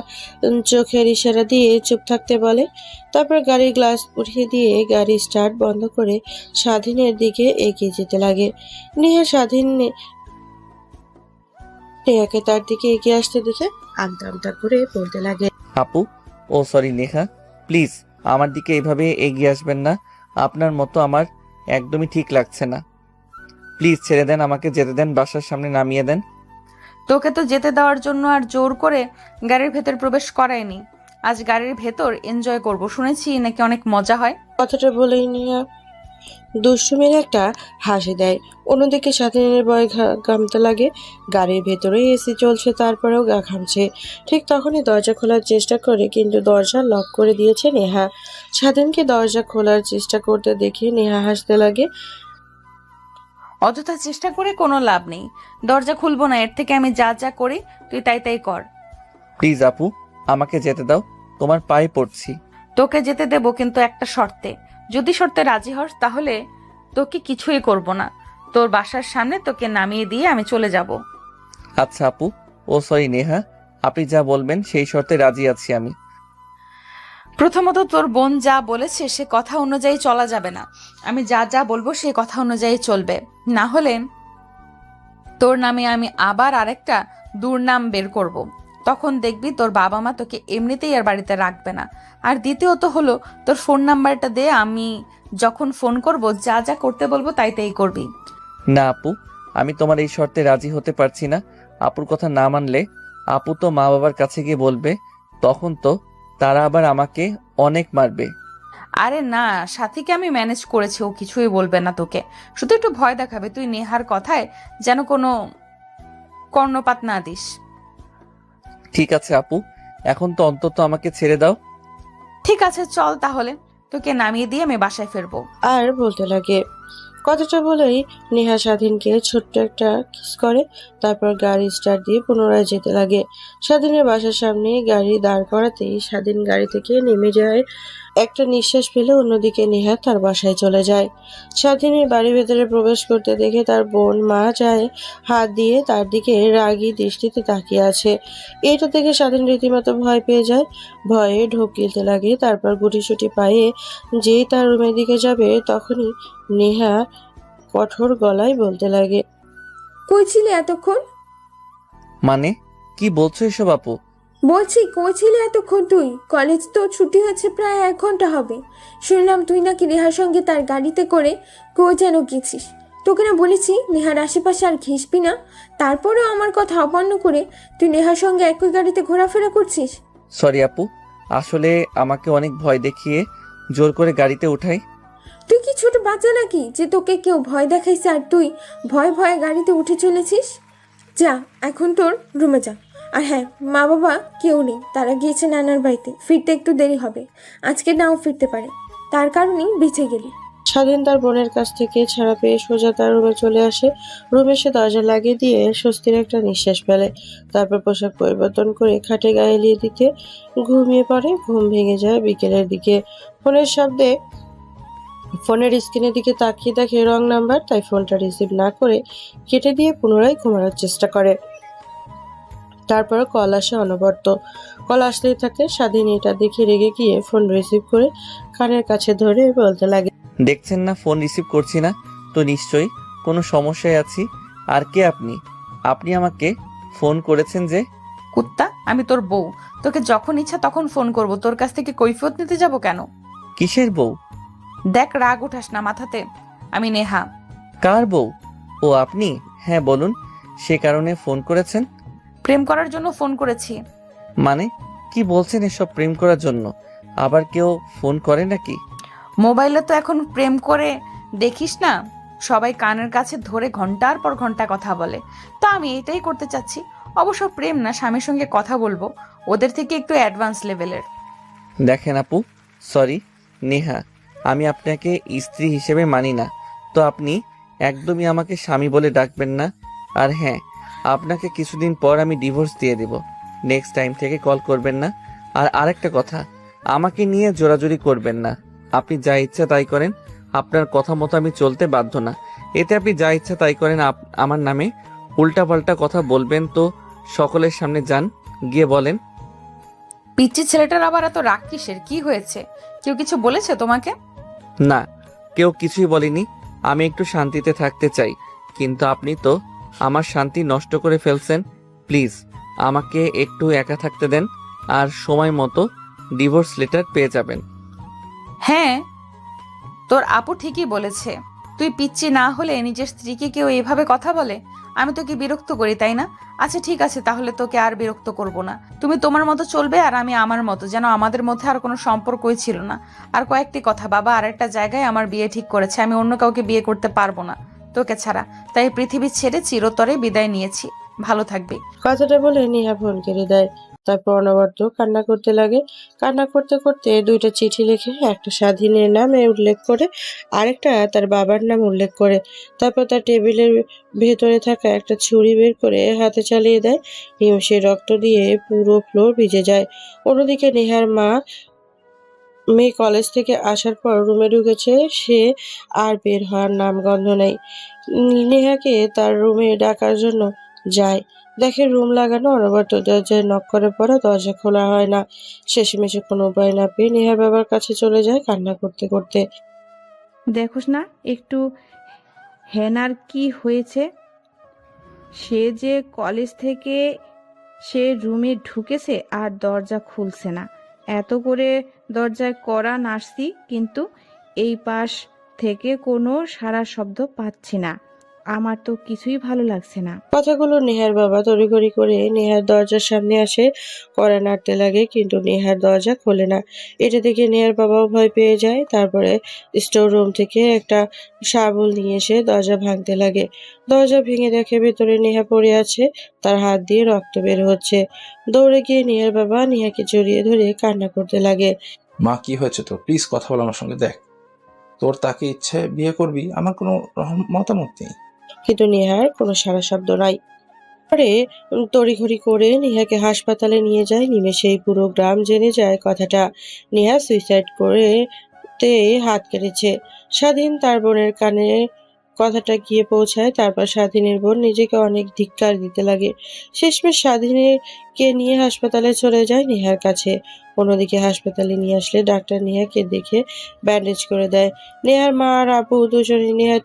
চোখের ইশারা দিয়ে চুপ থাকতে বলে। তারপর গাড়ির গ্লাস উঠিয়ে দিয়ে গাড়ি স্টার্ট বন্ধ করে স্বাধীনের দিকে এগিয়ে যেতে লাগে। নেহাকে তার দিকে এগিয়ে আসতে দেখে আমতা আমতা করে বলতে লাগে, আপু, ও সরি নেহা, প্লিজ আমার দিকে এইভাবে এগিয়ে আসবেন না। আপনার মতো আমার একদমই ঠিক লাগছে না। প্লিজ ছেড়ে দেন, আমাকে যেতে দেন, বাসার সামনে নামিয়ে দেন। তোকে তো যেতে দেওয়ার জন্য আর জোর করে গাড়ির ভেতর প্রবেশ করায়নি। আজ গাড়ির ভেতর এনজয় করব, শুনেছি নাকি অনেক মজা হয়। কথাটা বলেই নেহা দুষ্টুমির একটা হাসি দেয়। অন্যদিকে স্বাধীনের ভয় ঘামতে লাগে। গাড়ির ভেতরে এসি চলছে, তারপরেও গা ঘামছে। ঠিক তখনই দরজা খোলার চেষ্টা করে, কিন্তু দরজা লক করে দিয়েছে নেহা। স্বাধীনকে দরজা খোলার চেষ্টা করতে দেখে নেহা হাসতে লাগে। অযথা চেষ্টা করে কোনো লাভ নেই, দরজা খুলবো না। এর থেকে আমি যা যা করি তুই তাই তাই কর। প্লিজ আপু, আমাকে যেতে দাও, তোমার পায়ে পড়ছি। তোকে যেতে দেবো, কিন্তু একটা শর্তে। যদি শর্তে রাজি হস তাহলে তোকে কিছুই করব না। তোর বাসার সামনে তোকে নামিয়ে দিয়ে আমি চলে যাব। আচ্ছা আপু, ও সরি নেহা, আপনি যা বলবেন সেই শর্তে রাজি আছি আমি। প্রথমত তোর বোন যা বলেছে সে কথা অনুযায়ী চলা যাবে না। আমি যা যা বলবো সেই কথা অনুযায়ী চলবে, না হলে তোর নামে আমি আবার আরেকটা দুর্নাম বের করব। তখন দেখবি তোর বাবা মা তোকে এমনিতেই আর বাড়িতে রাখবে না। আর দ্বিতীয়ত হলো, তোর ফোন নাম্বারটা দে, আমি যখন ফোন করব যা যা করতে বলবো তাই তাই করবি। না আপু, আমি তোমার এই শর্তে রাজি হতে পারছি না। আপুর কথা না মানলে আপু তো মা বাবার কাছে গিয়ে বলবে, তখন তো তারা আবার আমাকে অনেক মারবে। আরে না, সাথীকে আমি ম্যানেজ করেছি, ও কিছুই বলবে না তোকে। শুধু একটু ভয় দেখাবে, তুই নেহার কথায় যেন কোনো কর্ণপাত না দিস। ঠিক আছে আপু, এখন তো অন্তত আমাকে ছেড়ে দাও। ঠিক আছে চল তাহলে, তোকে নামিয়ে দিয়ে আমি বাসায় ফিরবো। আর বলতে লাগে। কথাটা বলেই নেহা স্বাধীনকে ছোট্ট একটা কিস করে। তারপর গাড়ি স্টার্ট দিয়ে পুনরায় যেতে লাগে। স্বাধীনের বাসার সামনে গাড়ি দাঁড় করাতেই স্বাধীন গাড়ি থেকে নেমে যায়। একটা নিঃশ্বাস ফেলে অন্যদিকে নেহা তার বাসায় চলে যায়। স্বাধীনের বাড়ির ভেতরে প্রবেশ করতে দেখে তার বোন মা যায় হাত দিয়ে তার দিকে রাগী দৃষ্টিতে তাকিয়ে আছে। এটা দেখে স্বাধীন রীতিমতো ভয় পেয়ে যায়, ভয়ে ঢোক গিলতে লাগে। তারপর গুটিসুটি পায়ে যেই তার রুমের দিকে যাবে তখনই নেহা কঠোর গলায় বলতে লাগে, কই ছিলি এতক্ষণ? মানে কি বলছো এসব আপু? বলছি কই ছিলি এতক্ষণ তুই? কলেজ তো ছুটি হচ্ছে প্রায় 1 ঘন্টা হবে। শুনলাম তুই নাকি নেহার সঙ্গে তার গাড়িতে করে কই যেন গেছিস। তোকে না বলেছি নেহার আশেপাশে আর ঘেসবি না, তারপরেও আমার কথা অমান্য করে তুই নেহার সঙ্গে একই গাড়িতে ঘোরাফেরা করছিস। সরি আপু, আসলে আমাকে অনেক ভয় দেখিয়ে জোর করে গাড়িতে উঠাই। তুই কি ছোট বাচ্চা নাকি যে তোকে কেউ ভয় দেখাইছে আর তুই ভয়ে ভয়ে গাড়িতে উঠে চলেছিস? যা এখন তোর রুমে যা। আর হ্যাঁ, মা বাবা কেউ নেই, তারা গিয়েছে নানার বাড়িতে, ফিরতে একটু দেরি হবে, আজকে নাও ফিরতে পারে, তার কারণেই বেঁচে গেলি। স্বাধীন তার বোনের কাছ থেকে ছাড়া পেয়ে সোজা তার রুমে চলে আসে। রুমে সে দরজা লাগিয়ে দিয়ে স্বস্তির একটা নিঃশ্বাস ফেলে। তারপর পোশাক পরিবর্তন করে খাটে গায়ে এলিয়ে দিতে ঘুমিয়ে পড়ে। ঘুম ভেঙে যায় বিকেলের দিকে। ফোনের শব্দে ফোনের স্ক্রিনের দিকে তাকিয়ে দেখে রং নাম্বার, তাই ফোনটা রিসিভ না করে কেটে দিয়ে পুনরায় ঘুমানোর চেষ্টা করে। তারপর কল আসে অনবরত, কল আসতেই থাকে। স্বাধীন এটা দেখে রেগে গিয়ে ফোন রিসিভ করে কানের কাছে ধরে বলতে লাগে, দেখছেন না ফোন রিসিভ করছি না, তো নিশ্চয়ই কোনো সমস্যায় আছি। আর কে আপনি? আপনি আমাকে ফোন করেছেন যে? কুত্তা, আমি তোর বউ, তোকে যখন ইচ্ছা তখন ফোন করব, তোর কাছ থেকে কৈফিয়ত নিতে যাব কেন? কিসের বউ? দেখ, রাগ উঠাস না মাথাতে, আমি নেহা। কার বউ? ও আপনি? হ্যাঁ বলুন, সে কারণে ফোন করেছেন? প্রেম করার জন্য ফোন করেছি। মানে কি বলছেন এসব? প্রেম করার জন্য আবার কেউ ফোন করে নাকি? মোবাইলে তো এখন প্রেম করে দেখিস না, সবাই কানের কাছে ধরে ঘন্টার পর ঘন্টা কথা বলে, তো আমি এটাই করতে চাচ্ছি। অবশ্য প্রেম না, স্বামীর সঙ্গে কথা বলবো, ওদের থেকে একটু অ্যাডভান্স লেভেলের। দেখেন আপু, সরি নেহা, আমি আপনাকে স্ত্রী হিসেবে মানি না, তো আপনি একদমই আমাকে স্বামী বলে ডাকবেন না। আর হ্যাঁ, আপনাকে কিছুদিন পর আমি ডিভোর্স দিয়ে দেব, নেক্সট টাইম থেকে কল করবেন না। আর আরেকটা কথা, আমাকে নিয়ে জোরাজুরি করবেন না। আপনি যা ইচ্ছা তাই করেন, আপনার কথা মতো আমি চলতে বাধ্য না। এতে আপনি যা ইচ্ছা তাই করেন, আমার নামে উল্টাপাল্টা কথা বলবেন তো সকলের সামনে যান, গিয়ে বলেন। পিচ্চি ছেলেটার আবার এত রাগ কিসের? কি হয়েছে? কেউ কিছু বলেছে তোমাকে? না, কেউ কিছুই বলেনি, আমি একটু শান্তিতে থাকতে চাই, কিন্তু আপনি তো আমার শান্তি নষ্ট করে ফেলছেন। প্লিজ আমাকে একটু একা থাকতে দেন, আর সময় মতো ডিভোর্স লেটার পেয়ে যাবেন। হ্যাঁ, তোর আপু ঠিকই বলেছে, তুই পিচ্চি না হলে নিজের স্ত্রীকে কেউ এভাবে কথা বলে? আমি তোকে বিরক্ত করি তাই না? আচ্ছা ঠিক আছে, তাহলে তোকে আর বিরক্ত করব না। তুমি তোমার মতো চলবে আর আমি আমার মতো, যেন আমাদের মধ্যে আর কোনো সম্পর্কই ছিল না। আর কয়েকটি কথা, বাবা আরেকটা জায়গায় আমার বিয়ে ঠিক করেছে, আমি অন্য কাউকে বিয়ে করতে পারবো না তোকে ছাড়া, তাই পৃথিবী ছেড়ে চিরতরে বিদায় নিয়েছি। ভালো থাকবি। কথাটা বলে নেহা ফোন কেটে দেয়। তারপর অনবরত কান্না করতে লাগে। কান্না করতে করতে 2টা চিঠি লিখে, একটা স্বাধীনের নামে উল্লেখ করে, আরেকটা তার বাবার নাম উল্লেখ করে। তারপর তার টেবিলের ভেতরে থাকা একটা ছুরি বের করে হাতে চালিয়ে দেয়। হিমশির রক্ত দিয়ে পুরো ফ্লোর ভিজে যায়। অন্যদিকে নেহার মেয়ে কলেজ থেকে আসার পর রুমে ঢুকেছে, সে আর বের হওয়ার নামগন্ধ নেই। নেহাকে তার রুমে ডাকার জন্য যায়, দেখে রুম লাগানো, অনবরত দরজায় নক করে পড়া, দরজা খোলা হয় না। শেষমেশে কোনো উপায় না পেয়ে নেহার বাবার কাছে চলে যায় কান্না করতে করতে। দেখোস না একটু হেনার কি হয়েছে? সে যে কলেজ থেকে সে রুমে ঢুকেছে আর দরজা খুলছে না। এত করে দরজায় কড়া নাড়ছি, কিন্তু এই পাশ থেকে কোনো সাড়া শব্দ পাচ্ছি না। আমার তো কিছুই ভালো লাগছে না। কথাগুলো নেহার বাবা তড়িঘড়ি করে নেহার দরজার সামনে আসে, কড়া নাড়তে লাগে, কিন্তু নেহার দরজা খোলে না। এটা দেখে নেহার বাবাও ভয় পেয়ে যায়। তারপরে স্টোর রুম থেকে একটা শাবল নিয়ে এসে দরজা ভাঙতে লাগে। দরজা ভেঙে দেখে ভেতরে নেহা পড়ে আছে, তার হাত দিয়ে রক্ত বের হচ্ছে। দৌড়ে গিয়ে নেহার বাবা নেহাকে জড়িয়ে ধরে কান্না করতে লাগে। মা, কি হয়েছে তোর? প্লিজ কথা বল আমার সঙ্গে। দেখ, তোর তাকে ইচ্ছে বিয়ে করবি, আমার কোনো মতামত নেই। কিন্তু নেহার কোনো সাড়া শব্দ নাই। পরে তড়িঘড়ি করে নেহাকে হাসপাতালে নিয়ে যায়। নিমেষেই পুরো গ্রাম জেনে যায় কথাটা। নেহা সুইসাইড করে তে হাত কেটেছে। স্বাধীন তার বোনের কানে কথাটা গিয়ে পৌঁছায়। তারপর স্বাধীনের বোন নিজেকে অনেক ধিক্কার দিতে লাগে। শেষমেশ স্বাধীনকে নিয়ে হাসপাতালে চলে যায় নেহার কাছে। অন্যদিকে হাসপাতালে নিয়ে আসলে ডাক্তার নেহাকে দেখে ব্যান্ডেজ করে দেয়। নেহার মা আর আপু দুজনেই নেহার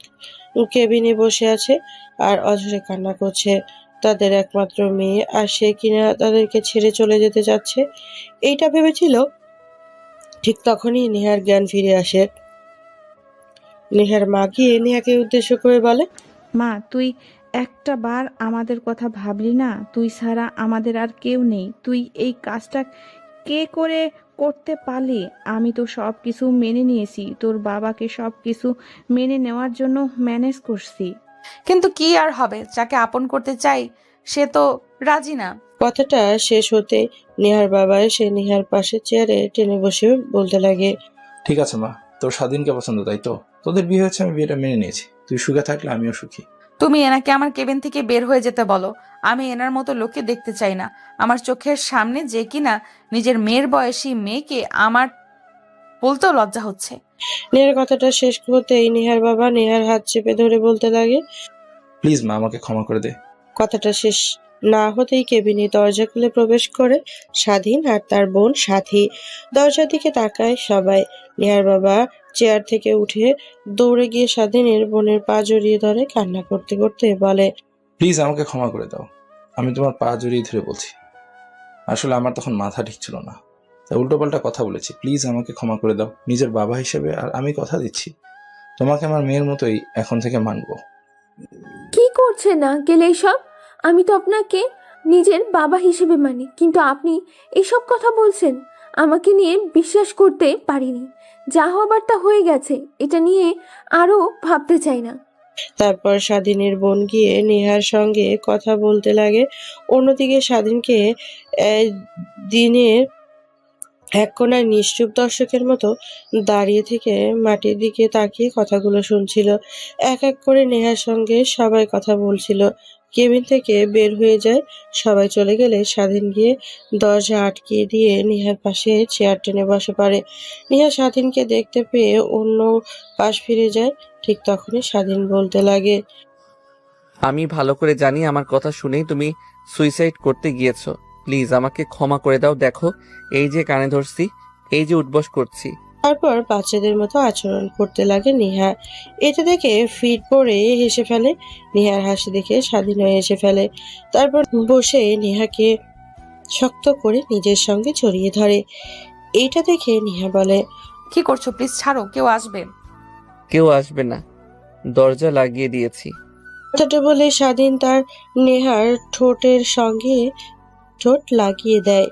কেবিনে বসে আছে আর অঝরে কান্না করছে। তাদের একমাত্র মেয়ে, আর সে কিনা তাদেরকে ছেড়ে চলে যেতে যাচ্ছে। এইটা ভেবেছিল। ঠিক তখনই নেহার জ্ঞান ফিরে আসে। নেহার মা গিয়ে নেহাকে উদ্দেশ্য করে বলে, মা, তুই একটা বার আমাদের কথা ভাবলি না? তুই ছাড়া আমাদের আর কেউ নেই। তুই এই কাজটা কে করে করতে পারলি? আমি তো সব কিছু মেনে নিয়েছি, তোর বাবাকে সব কিছু মেনে নেওয়ার জন্য ম্যানেজ করছি। কিন্তু কি আর হবে, যাকে আপন করতে চাই সে তো রাজি না। কথাটা শেষ হতে নেহার বাবা এসে নেহার পাশে চেয়ারে টেনে বসে বলতে লাগে, ঠিক আছে মা, তোর স্বাধীনকে পছন্দ তাই তো? তোদের বিয়ে হচ্ছে, আমি বিয়েটা মেনে নিয়েছি। তুই সুখে থাকলে আমিও সুখী। তুমি এনাকে আমার কেবিন থেকে বের হয়ে যেতে বলো। আমি এনার মতো লোককে দেখতে চাই না। আমার চোখের সামনে যে কিনা নিজের মেয়ের বয়সী মেয়েকে আমার বলতেও লজ্জা হচ্ছে। নেহার কথাটা শেষ হতেই নেহার বাবা নেহার হাত চেপে ধরে বলতে লাগে। প্লিজ মা, আমাকে ক্ষমা করে দে। কথাটা শেষ না হতেই কেবিনে দরজা খুলে প্রবেশ করে স্বাধীন আর তার বোন সাথী। দরজার দিকে তাকায় সবাই। নেহার বাবা চেয়ার থেকে উঠে দৌড়ে গিয়ে স্বাধীনের বোনের পা জড়িয়ে ধরে কান্না করতে করতে বলে, প্লিজ আমাকে ক্ষমা করে দাও। আমি তোমার পা জড়িয়ে ধরে বলছি, আসলে আমার তখন মাথা ঠিক ছিল না, তাই উল্টোপাল্টা কথা বলেছি। প্লিজ আমাকে ক্ষমা করে দাও নিজের বাবা হিসেবে। আর আমি কথা দিচ্ছি, তোমাকে আমার মেয়ের মতোই এখন থেকে মানবো। কি করছেন আঙ্কেল এইসব? আমি তো আপনাকে নিজের বাবা হিসেবে মানি, কিন্তু আপনি এসব কথা বলছেন, আমাকে নিয়ে বিশ্বাস করতে পারিনি। যা হবার তা হয়ে গেছে, এটা নিয়ে আরো ভাবতে চাই না। তারপর স্বাধীনের বোন গিয়ে নেহার সঙ্গে কথা বলতে লাগে। অন্যদিকে স্বাধীনকে দিনের এক কোনায় নিশ্চুপ দর্শকের মতো দাঁড়িয়ে থেকে মাটির দিকে তাকিয়ে কথাগুলো শুনছিল। এক এক করে নেহার সঙ্গে সবাই কথা বলছিল। কেবিন থেকে বের হয়ে যায়। সবাই চলে গেলে স্বাধীন গিয়ে দরজা আটকিয়ে দিয়ে নেহার পাশে চেয়ার টেনে বসে পড়ে। নেহা স্বাধীনকে দেখতে পেয়ে অন্য পাশ ফিরে যায়। ঠিক তখনই স্বাধীন বলতে লাগে, আমি ভালো করে জানি আমার কথা শুনেই তুমি সুইসাইড করতে গিয়েছো। প্লিজ আমাকে ক্ষমা করে দাও। দেখো, এই যে কানে ধরছি, এই যে উঠবস করছি। তারপর বাচ্চাদের মতো আচরণ করতে লাগে নেহা। এটা দেখে ফিট পড়ে হেসে ফেলে। নেহার হাসি দেখে স্বাধীন হয়ে হেসে ফেলে। তারপর বসে নেহাকে শক্ত করে নিজের সঙ্গে জড়িয়ে ধরে। এইটা দেখে নেহা বলে, কি করছো? প্লিজ ছাড়ো, কেউ আসবে। কেউ আসবে না, দরজা লাগিয়ে দিয়েছি। কথাটা বলে স্বাধীন তার নেহার ঠোঁটের সঙ্গে ঠোঁট লাগিয়ে দেয়।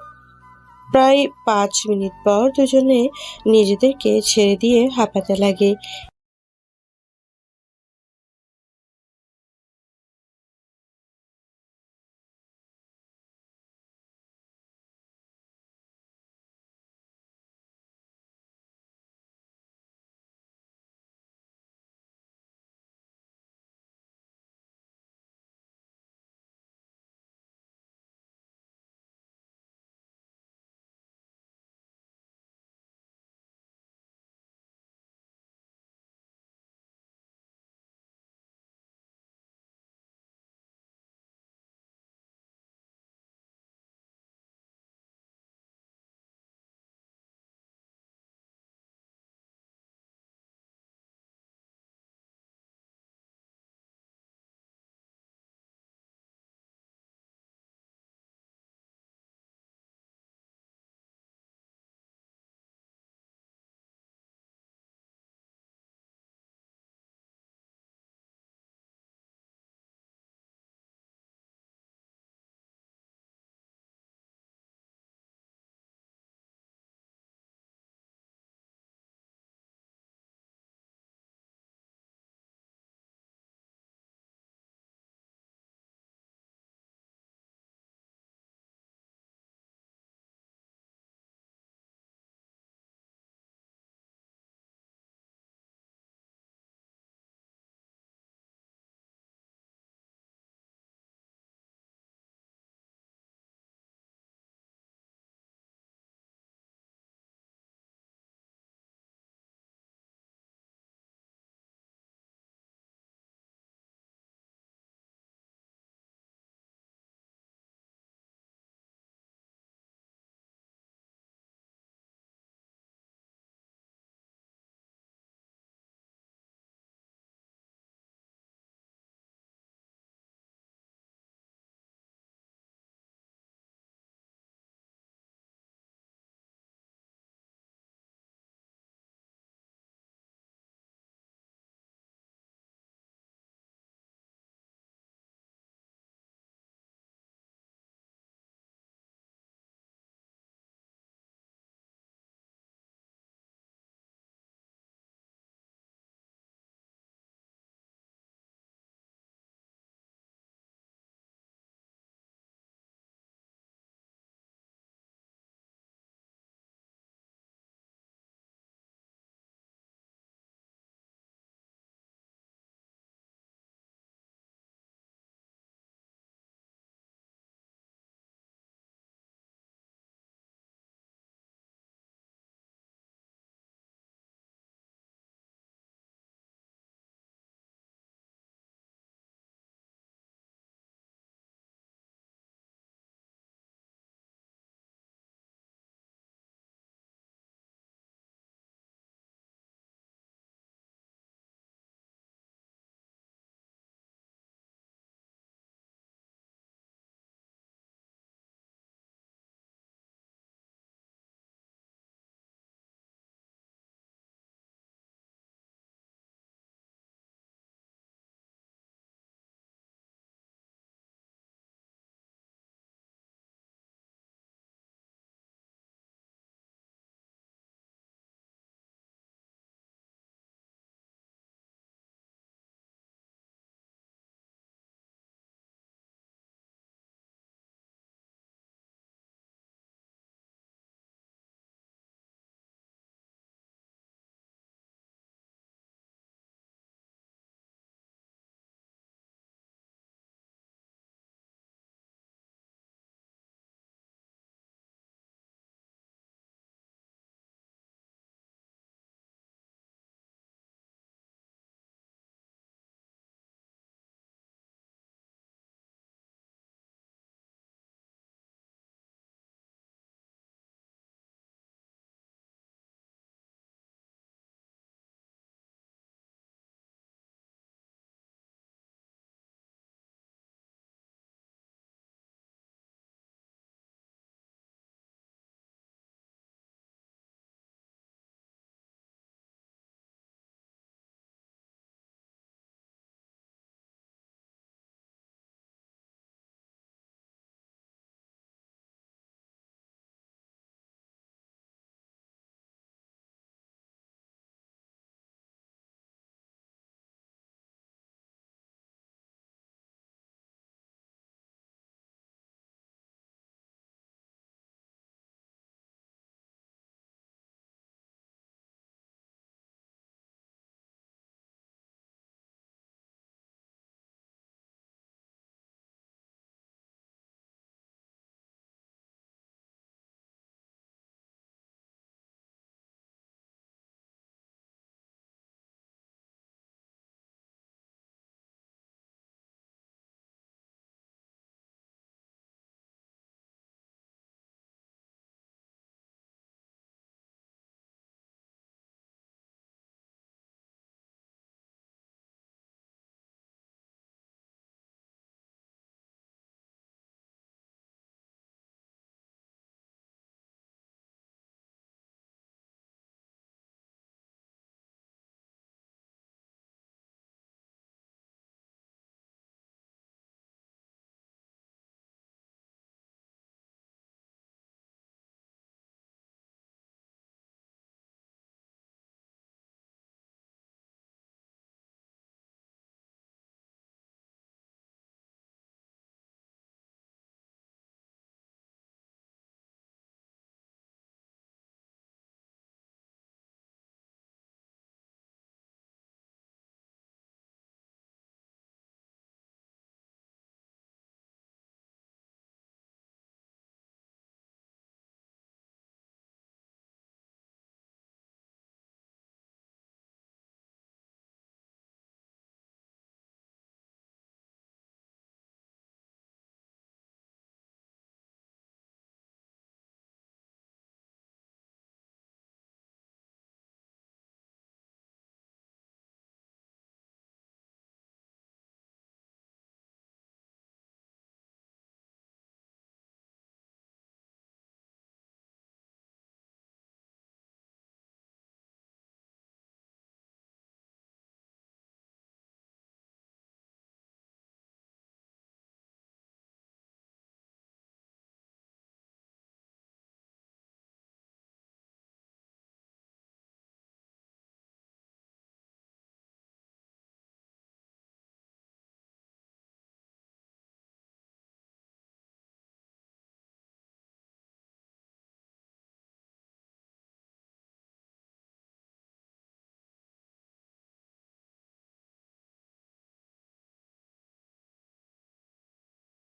প্রায় 5 মিনিট পর দুজনে নিজেদেরকে ছেড়ে দিয়ে হাঁপাতে লাগে।